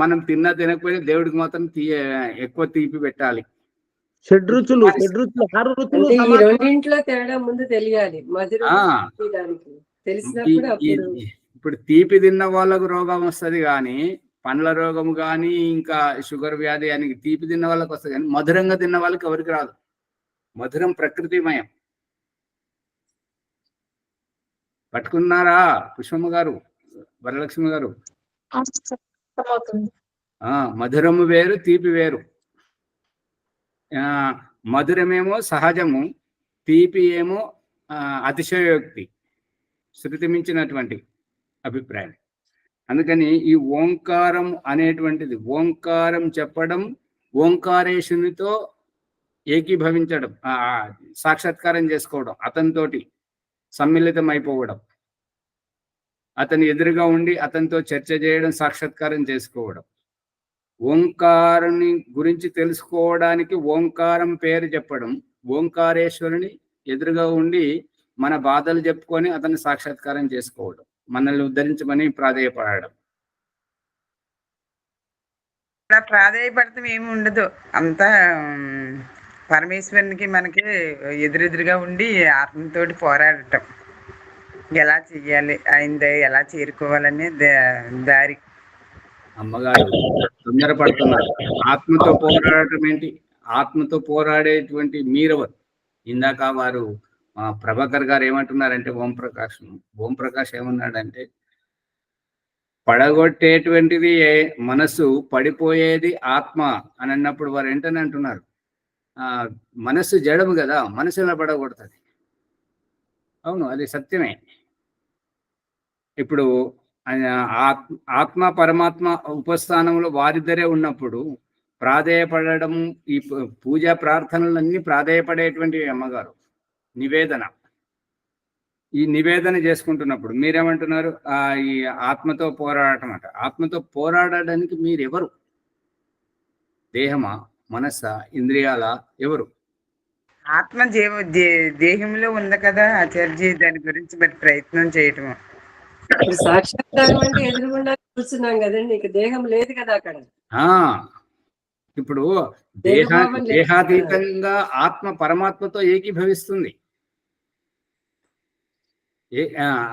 S1: మనం తిన్నా తినకపోయినా దేవుడికి మాత్రం ఎక్కువ తీపి పెట్టాలి.
S2: షడ్రుచులు 6 రుచులు
S4: ఈ రెండింట్లో తేడా ముందు తెలియాలి.
S1: ఇప్పుడు తీపి తిన్న వాళ్ళకు రోగం వస్తుంది కానీ, పండ్ల రోగం కానీ, ఇంకా షుగర్ వ్యాధి అని తీపి తిన్న వాళ్ళకి వస్తుంది కానీ, మధురంగా తిన్న వాళ్ళకి ఎవరికి రాదు. మధురం ప్రకృతిమయం. పట్టుకున్నారా పుష్పమ్మ గారు, వరలక్ష్మి గారు? మధురము వేరు, తీపి వేరు. మధురమేమో సహజము, తీపి ఏమో అతిశయోక్తి, శృతి మించినటువంటి అభిప్రాయం. అందుకని ఈ ఓంకారం అనేటువంటిది, ఓంకారం చెప్పడం, ఓంకారేశునితో ఏకీభవించడం, సాక్షాత్కారం చేసుకోవడం, అతనితోటి సమ్మిళితం అయిపోవడం, అతని ఎదురుగా ఉండి అతనితో చర్చ చేయడం, సాక్షాత్కారం చేసుకోవడం. ఓంకారుని గురించి తెలుసుకోవడానికి ఓంకారం పేరు చెప్పడం, ఓంకారేశ్వరుని ఎదురుగా ఉండి మన బాధలు చెప్పుకొని అతన్ని సాక్షాత్కారం చేసుకోవడం, మనల్ని ఉద్ధరించమని ప్రాధేయపడడం.
S8: ప్రాధేయపడతాం ఏమి ఉండదు, అంతా పరమేశ్వరునికి మనకి ఎదురెదురుగా ఉండి ఆత్మతోటి పోరాడటం, ఎలా చెయ్యాలి, ఆయన ఎలా చేరుకోవాలనే దారి.
S1: అమ్మగారు తొందరపడుతున్నారు. ఆత్మతో పోరాడటం ఏంటి? ఆత్మతో పోరాడేటువంటి మీరెవరు? ఇందాక వారు ప్రభాకర్ గారు ఏమంటున్నారంటే, ఓంప్రకాష్ ఏమన్నాడంటే, పడగొట్టేటువంటిది మనసు, పడిపోయేది ఆత్మ అని అన్నప్పుడు వారు ఏంటని అంటున్నారు, మనస్సు జడము కదా, మనసు ఎలా పడగొడుతుంది? అవును, అది సత్యమే. ఇప్పుడు ఆత్మ పరమాత్మ ఉపస్థానంలో వారిద్దరే ఉన్నప్పుడు ప్రాధేయపడడం, ఈ పూజా ప్రార్థనలన్నీ ప్రాధేయపడేటువంటి అమ్మగారు నివేదన. ఈ నివేదన చేసుకుంటున్నప్పుడు మీరేమంటున్నారు, ఈ ఆత్మతో పోరాడటం అంట. ఆత్మతో పోరాడడానికి మీరెవరు? దేహమా? మనస్స, ఇంద్రియాల, ఎవరు?
S8: ఆత్మ దేహంలో ఉంది కదా ఆచార్య, దాని గురించి మరి ప్రయత్నం చేయటం.
S4: ఇప్పుడు సాక్షాత్కారం అంటే ఎదురుగుండా కూర్చున్నాం కదండి, ఇక దేహం లేదు కదా అక్కడ.
S1: ఇప్పుడు
S4: దేహభావం లేదు.
S1: దేహాతీతంగా ఆత్మ పరమాత్మతో ఏకీభవిస్తుంది.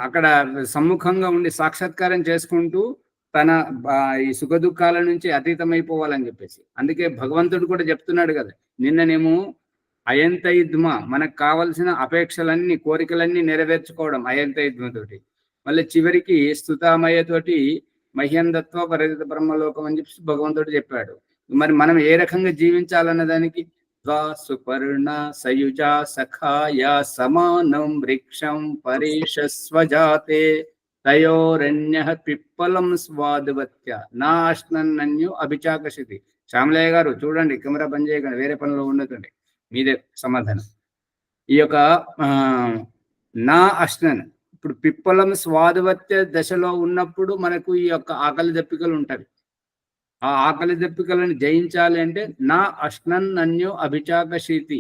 S1: అక్కడ సమ్ముఖంగా ఉండి సాక్షాత్కారం చేసుకుంటూ తన ఈ సుఖ దుఃఖాల నుంచి అతీతమైపోవాలని చెప్పేసి. అందుకే భగవంతుడు కూడా చెప్తున్నాడు కదా, నిన్ననేమో అయంతయుద్మ, మనకు కావలసిన అపేక్షలన్నీ, కోరికలన్నీ నెరవేర్చుకోవడం అయంతయుద్మతోటి, మళ్ళీ చివరికి స్తుతామయ్యతోటి మహ్యందత్వ పరిత బ్రహ్మలోకం అని చెప్పి భగవంతుడు చెప్పాడు. మరి మనం ఏ రకంగా జీవించాలన్న దానికి సుపర్ణ సయుజ సఖాయ సమానం వృక్షం పరేషస్వజాతే తయోరణ్య పిప్పలం స్వాదువత్య నాశ్నన్యు అభిచాకసితి. శ్యామలయ్య గారు చూడండి, కెమెరా బంద్ చేయకండి, వేరే పనిలో ఉండదండి, మీదే సమాధానం. ఈ యొక్క నా అశ్నన్, ఇప్పుడు పిప్పలం స్వాదువత్య దశలో ఉన్నప్పుడు మనకు ఈ యొక్క ఆకలి దప్పికలు ఉంటాయి. ఆ ఆకలి దప్పికలను జయించాలి అంటే నా అశ్నన్యు అభిచాకశీతి.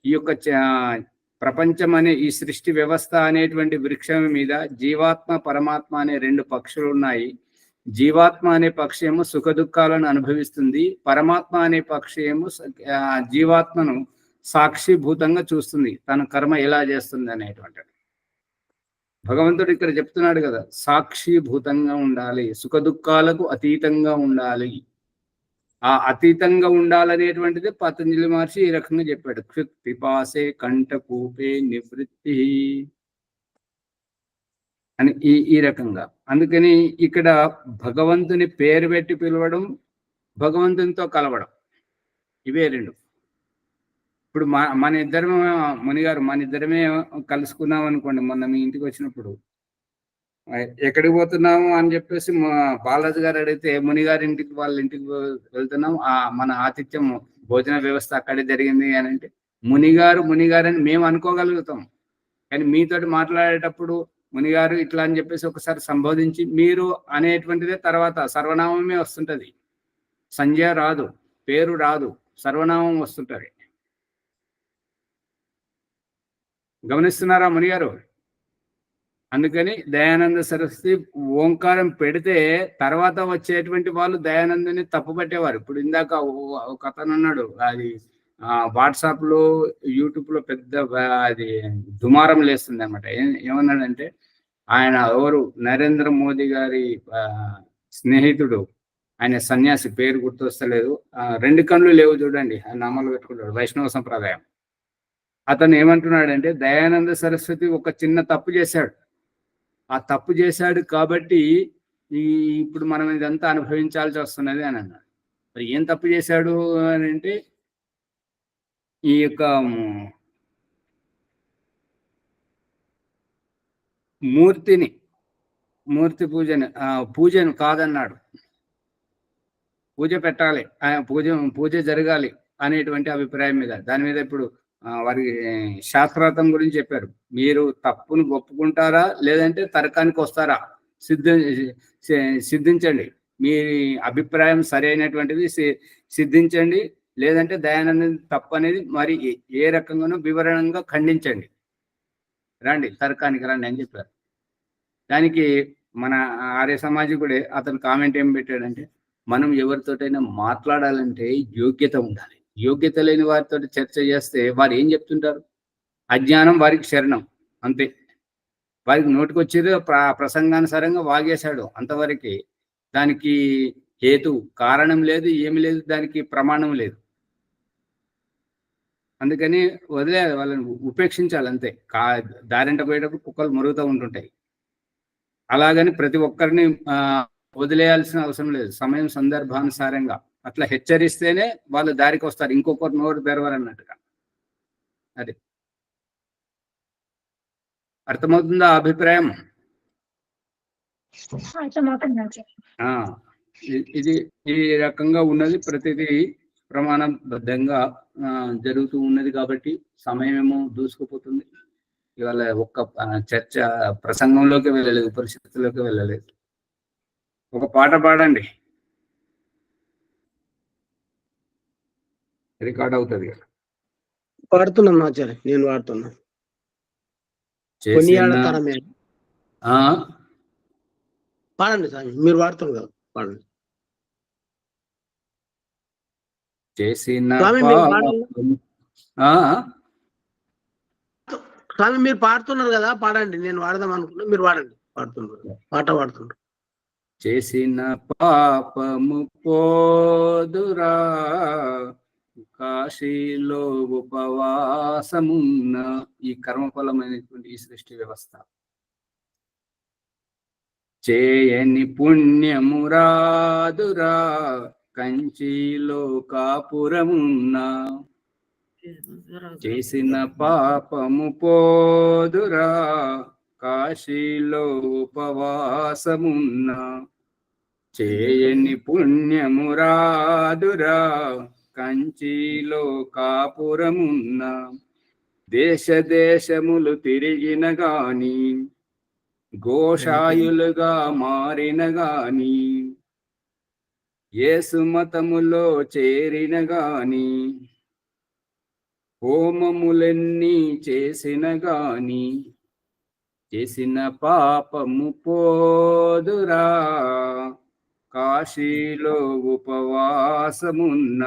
S1: ఈ యొక్క ప్రపంచం అనే ఈ సృష్టి వ్యవస్థ అనేటువంటి వృక్షం మీద జీవాత్మ పరమాత్మ అనే రెండు పక్షులు ఉన్నాయి. జీవాత్మ అనే పక్షి ఏమో సుఖ దుఃఖాలను అనుభవిస్తుంది, పరమాత్మ అనే పక్షి ఏమో జీవాత్మను సాక్షిభూతంగా చూస్తుంది, తన కర్మ ఎలా చేస్తుంది అనేటువంటి. భగవంతుడు ఇక్కడ చెప్తున్నాడు కదా, సాక్షిభూతంగా ఉండాలి, సుఖ దుఃఖాలకు అతీతంగా ఉండాలి. ఆ అతీతంగా ఉండాలనేటువంటిది పతంజలి మహర్షి ఈ రకంగా చెప్పాడు. కృత్ పిపాసే కంఠకూపే నివృత్తి అని ఈ రకంగా. అందుకని ఇక్కడ భగవంతుని పేరు పెట్టి పిలవడం, భగవంతునితో కలవడం, ఇవే రెండు. ఇప్పుడు మన ఇద్దరమే మునిగారు, మన ఇద్దరమే కలుసుకున్నాం అనుకోండి. మొన్న మీ ఇంటికి వచ్చినప్పుడు ఎక్కడికి పోతున్నాము అని చెప్పేసి బాలాజీ గారు అడిగితే మునిగారి ఇంటికి, వాళ్ళ ఇంటికి వెళ్తున్నాం, మన ఆతిథ్యం భోజన వ్యవస్థ అక్కడే జరిగింది అని అంటే మునిగారు అని మేము అనుకోగలుగుతాం. కానీ మీతోటి మాట్లాడేటప్పుడు మునిగారు ఇట్లా అని చెప్పేసి ఒకసారి సంబోధించి మీరు అనేటువంటిదే తర్వాత సర్వనామమే వస్తుంటది. సంజయ రాదు, పేరు రాదు, సర్వనామం వస్తుంటది. గమనిస్తున్నారా మునిగారు? అందుకని దయానంద సరస్వతి ఓంకారం పెడితే తర్వాత వచ్చేటువంటి వాళ్ళు దయానందని తప్పుపట్టేవారు. ఇప్పుడు ఇందాక ఒక అతను అన్నాడు, అది వాట్సాప్ లో యూట్యూబ్ లో పెద్ద అది దుమారం లేస్తుంది అనమాట. ఏమన్నాడంటే, ఆయన ఎవరు నరేంద్ర మోదీ గారి స్నేహితుడు, ఆయన సన్యాసి, పేరు గుర్తొస్తలేదు, 2 కళ్ళు లేవు చూడండి, ఆయన నామాలు పెట్టుకుంటాడు, వైష్ణవ సంప్రదాయం. అతను ఏమంటున్నాడంటే, దయానంద సరస్వతి ఒక చిన్న తప్పు చేశాడు, ఆ తప్పు చేశాడు కాబట్టి ఇప్పుడు మనం ఇదంతా అనుభవించాల్సి వస్తున్నది అని అన్నాడు. మరి ఏం తప్పు చేశాడు అని అంటే, ఈ యొక్క మూర్తి పూజను కాదన్నాడు. పూజ పెట్టాలి, పూజ జరగాలి అనేటువంటి అభిప్రాయం మీద, దాని మీద ఇప్పుడు వారి శాస్త్రార్థం గురించి చెప్పారు. మీరు తప్పును ఒప్పుకుంటారా లేదంటే తర్కానికి వస్తారా, సిద్ధించండి. మీ అభిప్రాయం సరైనటువంటిది సిద్ధించండి, లేదంటే దయానంద తప్పు అనేది మరి ఏ రకంగానూ వివరణంగా ఖండించండి, రండి తర్కానికి రండి అని చెప్పారు. దానికి మన ఆర్య సమాజికుడే అతను కామెంట్ ఏం పెట్టాడంటే, మనం ఎవరితోటైనా మాట్లాడాలంటే యోగ్యత ఉండాలి, యోగ్యత లేని వారితో చర్చ చేస్తే వారు ఏం చెప్తుంటారు? అజ్ఞానం వారికి శరణం, అంతే. వారికి నోటికి వచ్చేది ప్రసంగానుసారంగా వాగేశాడు అంతవరకు, దానికి హేతు కారణం లేదు, ఏమి లేదు, దానికి ప్రమాణం లేదు. అందుకని వదిలేదు, వాళ్ళని ఉపేక్షించాలి అంతే. దారింట పోయేటప్పుడు కుక్కలు మరుగుతూ ఉంటుంటాయి, అలాగని ప్రతి ఒక్కరిని వదిలేయాల్సిన అవసరం లేదు. సమయం సందర్భానుసారంగా అట్లా హెచ్చరిస్తేనే వాళ్ళు దారికి వస్తారు, ఇంకొకరు నోరు తెరవరు అన్నట్టుగా. అది అర్థమవుతుందా అభిప్రాయం? ఇది ఈ రకంగా ఉన్నది, ప్రతిదీ ప్రమాణబద్ధంగా జరుగుతూ ఉన్నది. కాబట్టి సమయం ఏమో దూసుకుపోతుంది. ఇవాళ ఒక్క చర్చ ప్రసంగంలోకి వెళ్ళలేదు, పరిస్థితుల్లోకి వెళ్ళలేదు. ఒక పాట పాడండి. రికార్డ్ అవుతుంది కదా.
S2: వాడుతున్నాను ఆచార్య, నేను వాడుతున్నా.
S1: చేసిన
S2: కొనియాడతరమే.
S1: ఆ,
S2: పాడండి స్వామి, మీరు వాడుతున్నారు కదా, పాడండి
S1: చేసిన
S2: స్వామి. మీరు
S1: పాపము. ఆ,
S2: స్వామి మీరు పాడుతున్నారు కదా, పాడండి. నేను వాడదాం అనుకున్నా, మీరు వాడండి. పాడుతున్నారు, పాట పాడుతున్నారు.
S1: చేసిన పాపము పోదురా, కాశీలో ఉపవాసమున్న. ఈ కర్మఫలమైనటువంటి ఈ సృష్టి వ్యవస్థ. చేయని పుణ్యమురాదురా, కంచిలో కాపురమున్న. చేసిన పాపము పోదురా, కాశీలో ఉపవాసమున్న. చేయని పుణ్యమురాదురా, కంచిలో కాపురమున్న. దేశ దేశములు తిరిగిన గాని, గోషాయులుగా మారిన గాని, యేసు మతములో చేరిన గాని, హోమములెన్ని చేసిన గాని, చేసిన పాపము పోదురా, కాశీలో ఉపవాసమున్న.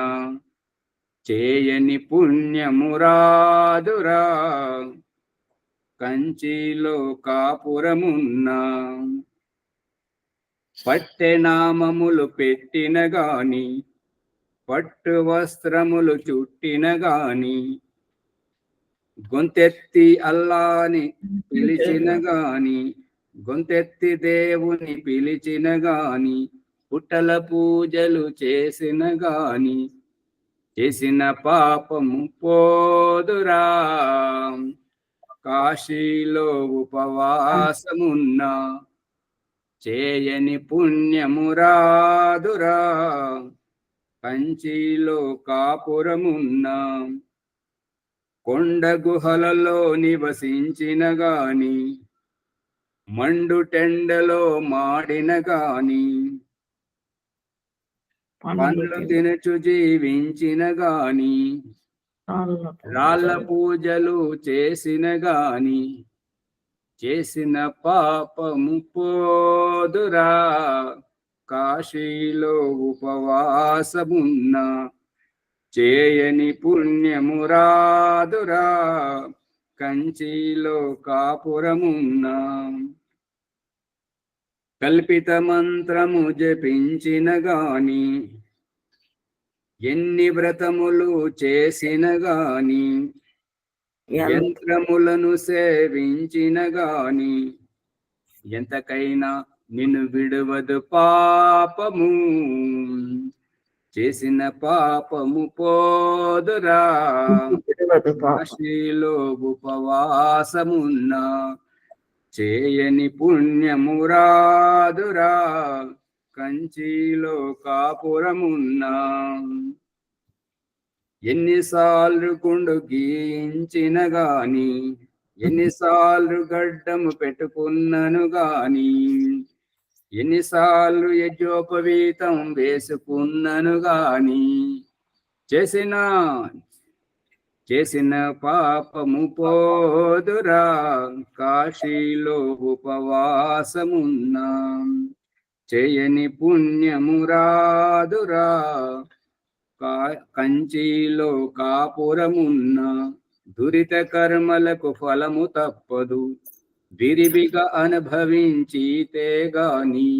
S1: చేయని పుణ్యమురాదురా, కంచిలో కాపురమున్న. పట్టెనామములు పెట్టిన గాని, పట్టు వస్త్రములు చుట్టిన గాని, గొంతెత్తి అల్లాని పిలిచిన గాని, గొంతెత్తి దేవుని పిలిచిన గాని, పుట్టల పూజలు చేసిన గాని, చేసిన పాపము పోదురా, కాశీలో ఉపవాసమున్న. చేయని పుణ్యమురాదురా, కంచిలో కాపురమున్న. కొండ గుహలలో నివసించిన గాని, మండుటెండలో మాడిన గాని, పండ్లు తినుచు జీవించిన గాని, రాళ్ళ పూజలు చేసిన గాని, చేసిన పాపము పోదురా, కాశీలో ఉపవాసమున్న. చేయని పుణ్యమురాదురా, కంచిలో కాపురమున్న. కల్పిత మంత్రము జపించిన గాని, ఎన్ని వ్రతములు చేసిన గాని, యంత్రములను సేవించిన గాని, ఎంతకైనా నిన్ను విడువదు పాపము. చేసిన పాపము పోదురా, కాశీలో ఉపవాసమున్న. చేయని పుణ్యమురాదురా, కంచిలో కాపురమున్న. ఎన్నిసార్లు కుండు గీయించిన గాని, ఎన్నిసార్లు గడ్డము పెట్టుకున్నను గాని, ఎన్నిసార్లు యజ్ఞోపవీతం వేసుకున్నను గాని, చేసిన పాపము పోదురా, కాశీలో ఉపవాసమున్న. చేయని పుణ్యమురాదురా, కంచిలో కాపురమున్న. దురిత కర్మలకు ఫలము తప్పదు, విరివిగా అనుభవించితే గాని,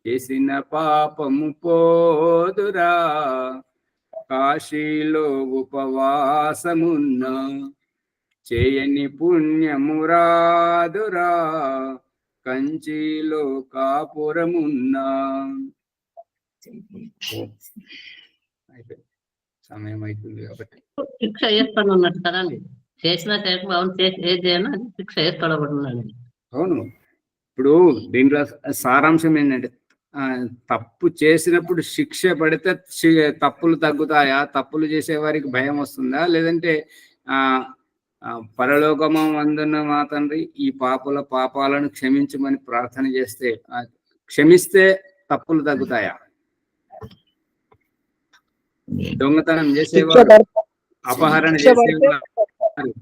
S1: చేసిన పాపము పోదురా, కాశీలో ఉపవాసమున్న. చేయని పుణ్యమురాదురా, కంచిలో కాపురమున్న. సమయం అవుతుంది కాబట్టి
S5: శిక్ష చేస్తాను అన్నట్టు కదండి. చేసిన అవును ఏది చేయను అది శిక్ష చేస్తాడు.
S1: అవును. ఇప్పుడు దీంట్లో సారాంశం ఏంటంటే, తప్పు చేసినప్పుడు శిక్ష పడితే తప్పులు తగ్గుతాయా, తప్పులు చేసే వారికి భయం వస్తుందా, లేదంటే పరలోకము అందున్న మా తండ్రి ఈ పాపాలను క్షమించమని ప్రార్థన చేస్తే క్షమిస్తే తప్పులు తగ్గుతాయా? దొంగతనం
S2: శిక్ష
S1: చేసేవారు,
S2: పడితే
S1: అపహరణ
S2: శిక్ష పడితే
S1: చేసేవారు,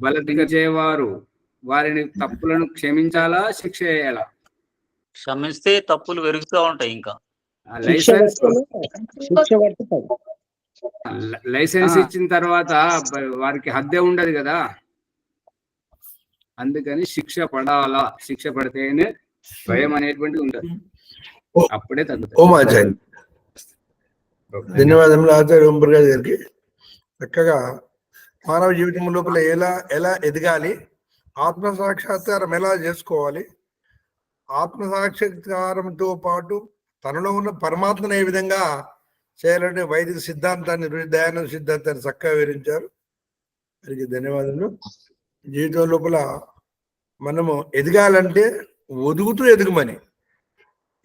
S1: బలదిగజేవారు, వారిని తప్పులను క్షమించాలా, శిక్ష వేయాలా?
S3: క్షమిస్తే తప్పులు పెరుగుతూ ఉంటాయి ఇంకా.
S1: ఆ
S2: శిక్ష
S1: లైసెన్స్
S2: పడితే శిక్ష పడితే పడి.
S1: లైసెన్స్
S3: ఆ.
S1: ఇచ్చిన తర్వాత వారికి హద్దే ఉండదు కదా, అందుకని శిక్ష పడాలా, శిక్ష పడితేనే భయం అనేటువంటిది ఉండదు, అప్పుడే తగ్గుతుంది.
S6: ఓం ఆచార్య, ధన్యవాదములు ఆచార్య ఓంప్రకాష్ గారికి. చక్కగా మానవ జీవితం లోపల ఎలా ఎదగాలి, ఆత్మ సాక్షాత్కారం ఎలా చేసుకోవాలి, ఆత్మ సాక్షాత్కారంతో పాటు తనలో ఉన్న పరమాత్మను ఏ విధంగా చేయాలంటే వైదిక సిద్ధాంతాన్ని, దయానంద సిద్ధాంతాన్ని చక్కగా వివరించారు. వారికి ధన్యవాదాలు. జీవితం లోపల మనము ఎదగాలంటే ఒదుగుతూ ఎదుగుమని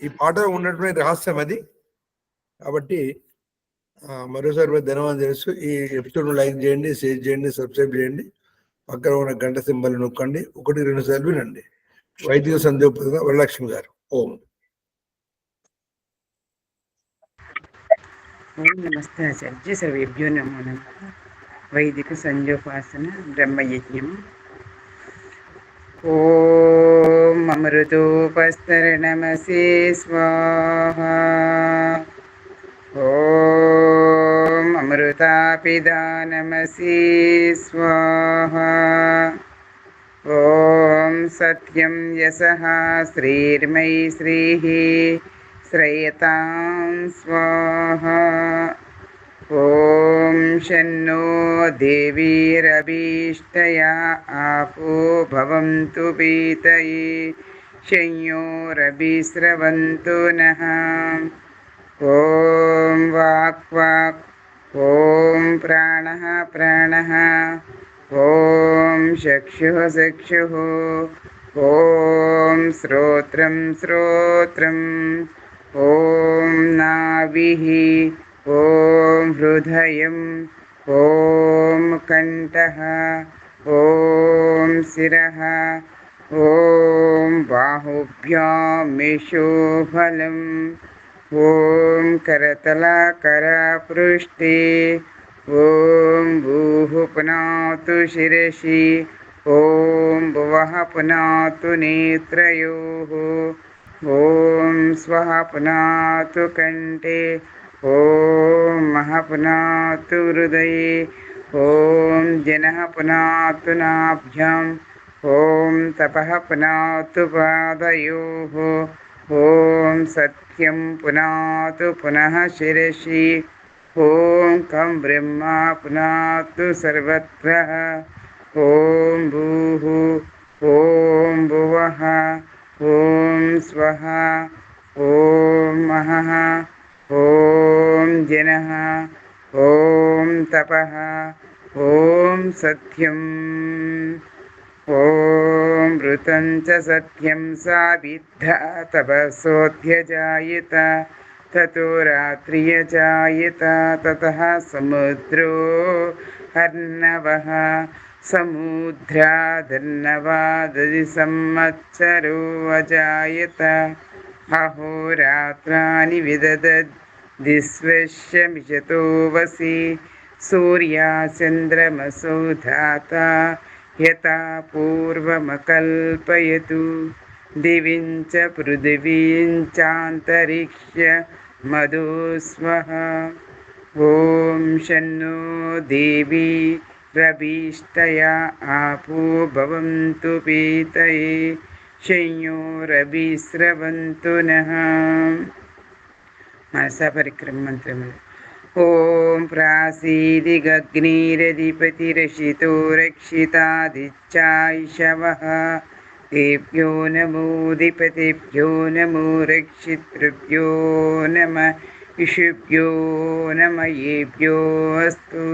S6: ఈ పాట ఉన్నటువంటి రహస్యం అది. కాబట్టి మరోసారి ధన్యవాదాలు తెలుసు. ఈ ఎపిసోడ్ లైక్ చేయండి, షేర్ చేయండి, సబ్స్క్రైబ్ చేయండి, పక్కన ఉన్న గంట సింబల్ నొక్కండి, 1-2 సార్లు వినండి. వైదిక సంధ్యోపద వరలక్ష్మి గారు. ఓం
S8: నమస్తే ఆచార్య, సర్వేభ్యో నమో నమః. వైదిక సంధ్యోపాసన బ్రహ్మయజ్ఞం. ఓం అమృతోపస్తరణమసే స్వాహా. ఓం అమృతాపిదానమసే స్వాహా. ఓం సత్యం యశః శ్రీర్మై శ్రీః శ్రయతాం స్వాహా. ఓం షన్నో దేవీరభీష్టయా ఆపో భవంతు పీతయే శయ్యోరభిస్రవంతు నః. ఓం వాక్ వాక్, ఓం ప్రాణః ప్రాణః, ఓం చక్షుః చక్షుః, ఓం శ్రోత్రం శ్రోత్రం, ఓం నాభిః, ఓం హృదయం, ఓం కంఠః, ఓం శిరః, ఓం బాహుభ్యాం యశోఫలం, ఓం కరతలకరపృష్ఠే, ఓం భూః పునాతు శిరసి, ఓం భువః పునాతు నేత్రయోః, ఓం స్వః పునాతు కంఠే, ఓం మహః పునాతు హృదయే, ఓం జనః పునాతు నాభ్యాం, ఓం తపః పునాతు పాదయోః, ఓం సత్యం పునాతు పునః శిరసి, ఓం కం బ్రహ్మ పునాతు సర్వత్ర, ఓం భూః, ఓం భువః, ఓం స్వః, ఓం మహః, ఓం జనః, ఓం తపః, ఓం సత్యం, ఓం ఋతం చ సత్యం సావిద్ధ తపసోऽధ్యజాయత, తతో రాత్రియజాయత, తతః సముద్రో అర్ణవః, సముద్రాదర్ణవాదది సంవత్సరో అజాయత, అహోరాత్రాని విదదద్ దిస్వస్య మిషతో వసి, సూర్యాచంద్రమసౌ ధాత యథా పూర్వమకల్పయతు, దివిం చ పృథివీం చాంతరిక్ష్య మదో స్వః. ఓం షన్నో దేవీ రభీష్టయా ఆపో భవంతు పీతయే శయ్యోరభిస్రవంతు నః. మనసా పరిక్రమ మంత్రములు. ఓం ప్రాసీదిగగ్నిరధిపతిరషితో రక్షితాదిచ్చాయిషవః, తేభ్యో నమోధిపతిభ్యో నమో రక్షితృభ్యో నమః, ఇషుభ్యో నమః, ఏభ్యో అస్తు.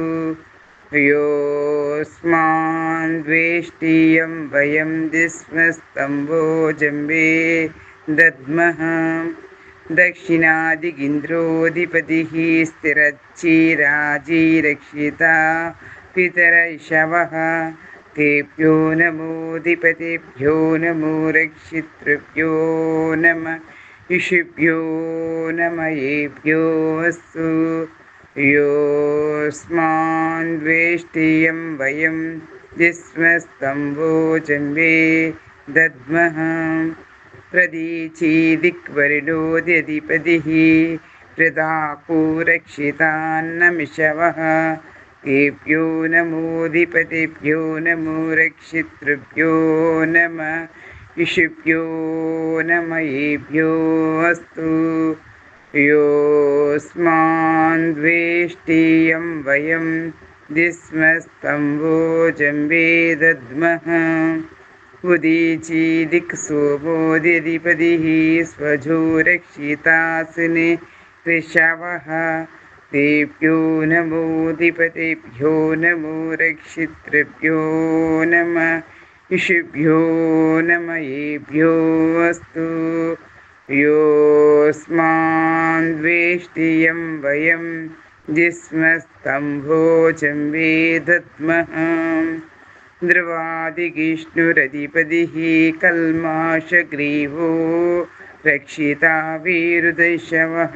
S8: యోస్మాన్ ద్వేష్టియం వయం దిస్మస్తంభో జంబే దద్మః, దక్షిణాదిగింద్రోధిపతిః స్థిరచ్చిరాజీరక్షితా పితరైషవః, తేభ్యో నమోధిపతిభ్యో నమో రక్షితృభ్యో నమః, ఇషుభ్యో నమః, ఏభ్యో అస్తు. योऽस्मान् द्वेष्टियं वयं जिस्मस्तम्भोजन्वे दद्मः प्रदीचीदिक्वरिणोद्यधिपतिः प्रदापूरक्षितान्नमिषवः तेभ्यो नमोऽधिपतिभ्यो नमो रक्षितृभ्यो नमः ऋषिभ्यो नमयेभ्यो अस्तु योऽस्मान् द्वेष्टियं वयं जिस्मस्तम्भोजन्वे दद्मः उदीचीदिक्सोमोऽधिपतिः स्वजो रक्षितासने ऋषवः तेभ्यो नमोऽधिपतिभ्यो नमो रक्षितृभ्यो नमः ऋषिभ्यो नमयेभ्यो अस्तु योऽस्मान् द्वेष्टियं वयं जिस्मस्तम्भोजन्वे दद्मः ध्रुवादिगिष्णुरधिपतिः कल्माषग्रीवो रक्षिता वीरुदशवः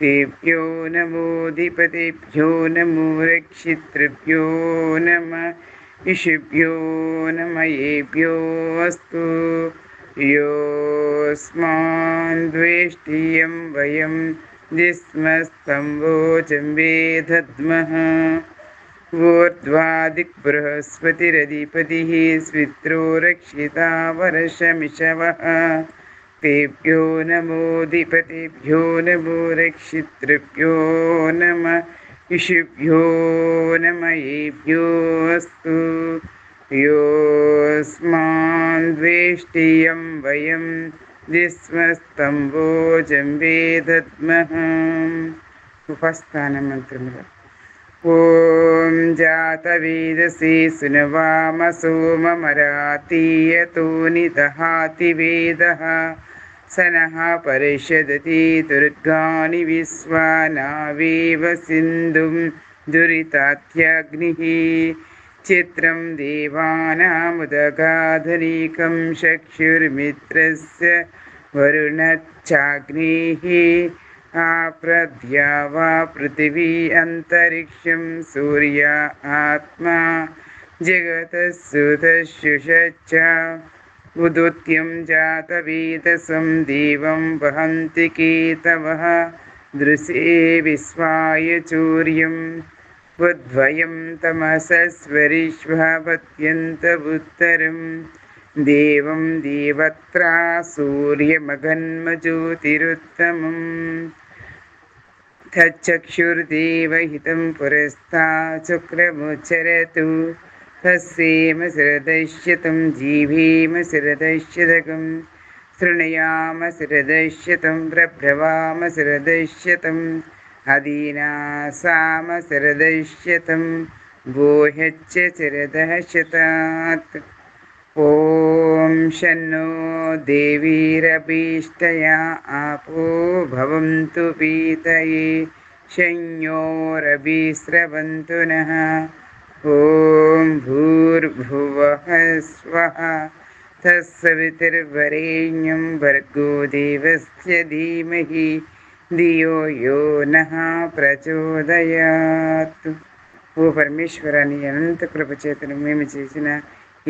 S8: तेभ्यो नमोऽधिपतिभ्यो नमो रक्षितृभ्यो नमः ऋषिभ्यो नमयेभ्यो अस्तु योऽस्मान् द्वेष्टियं वयं जिस्मस्तम्भोजन्वे दद्मः ऊर्ध्वादिक्बृहस्पतिरधिपतिः स्वित्रो रक्षिता वर्षमिषवः तेभ्यो नमोऽधिपतिभ्यो नमो रक्षितृभ्यो नमः ऋषिभ्यो नमयेभ्यो अस्तु योऽस्मान् द्वेष्टियं वयं जिस्मस्तम्भोजन्वे दद्मः उपस्थानमन्त्रमुలు ॐ जातवेदसे सुनवाम सोममरातीयतो निदहाति वेदः स नः परिषदति दुर्गाणि विश्वानावेव सिन्धुं दुरितात्यग्निः चित्रं देवानामुदगाधनिकं चक्षुर्मित्रस्य वरुणश्चाग्नेः आप्रद्या वा पृथिवी अन्तरिक्षं सूर्य आत्मा जगतः सुतशुषच्च उदुत्यं जातवेदसं देवं वहन्ति केतवः दृशे विश्वाय चूर्यम् उद्वयं तमसस्वरिष्वपत्यन्तमुत्तरं देवं देवत्रा सूर्यमगन्मज्योतिरुत्तमम् तच्चक्षुर्देवहितं पुरस्तात् शुक्रमुच्चरतु तस्येम शिरदश्यतं जीवेम शिरदश्यतकं शृणुयाम शिरदश्यतं प्रभ्रवाम शिरदश्यतम् अदीनासाम शिरदश्यतं गोह्यच्च शिरदः शतात् ॐ शन्नो देवीरभीष्टया आपो भवन्तु पीतये शन्योरभिस्रवन्तु नः ॐ भूर्भुवः स्वः तत्सवितुर्वरेण्यं भर्गो देवस्य धीमहि धियो यो नः ప్రచోదయాత్. ఓ పరమేశ్వరాన్ని అనంత కృపచేతను మేము చేసిన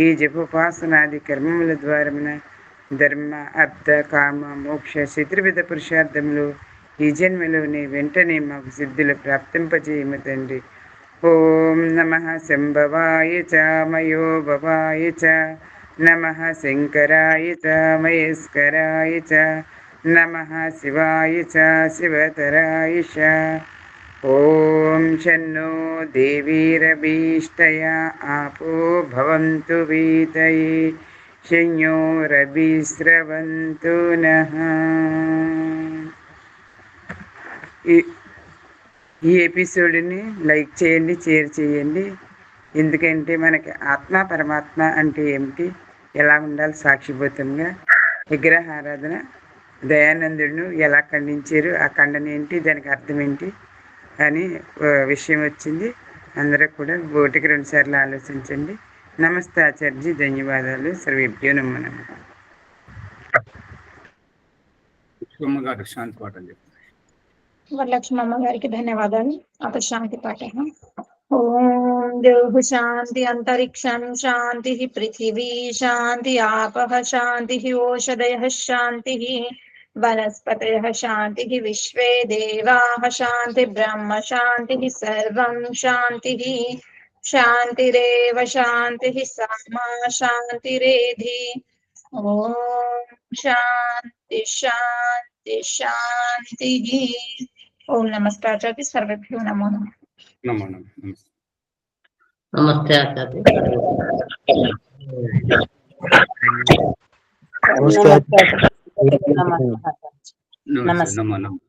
S8: ఈ జపోపాసనాది కర్మముల ద్వారమున ధర్మ అర్థ కామ మోక్ష చతుర్విధ పురుషార్థములు ఈ జన్మలోని వెంటనే మాకు సిద్ధులు ప్రాప్తింపజేయము తండ్రి. ఓం నమః శంభవాయ చ మయో భవాయ చ నమః శంకరాయ చ మహేశ్వరాయ చ नमः शिवाय च शिवतराय च ॐ शन्नो देवीरभीष्टया आपो भवन्तु पीतये शन्योरभिस्रवन्तु नः. ఈ ఎపిసోడ్ని లైక్ చేయండి, షేర్ చేయండి. ఎందుకంటే మనకి ఆత్మ పరమాత్మ అంటే ఏమిటి, ఎలా ఉండాలి సాక్షిభూతంగా, విగ్రహ ఆరాధన దయానందుడును ఎలా ఖండించారు, ఆ ఖండన ఏంటి, దానికి అర్థం ఏంటి అని విషయం వచ్చింది. అందరూ కూడా ఒకటికి 2 సార్లు ఆలోచించండి. నమస్తే ఆచార్యజీ, ధన్యవాదాలు. సర్వేభ్యో నమో నమః.
S1: విశ్వమ్మ గారు శాంతి పాఠం చెప్పండి.
S7: వరలక్ష్మి అమ్మ గారికి ధన్యవాదాలు. అత శాంతి పాఠ. ఓం ద్యౌః శాంతి అంతరిక్షం శాంతి పృథివీ శాంతి ఆపః శాంతి ఓషధయః శాంతి వనస్పతయః శాంతి విశ్వే దేవాః శాంతి బ్రహ్మ శాంతి సర్వం శాంతి శాంతిరేవ శాంతి సామా శాంతిరేధి. ఓం శాంతి శాంతి శాంతి. ఓం నమస్కారాచార్య. సర్వేభ్యో నమో నమః.
S1: నమో నమః.
S5: నమస్తే ఆచార్య.
S1: నమస్తే. నమో నమః.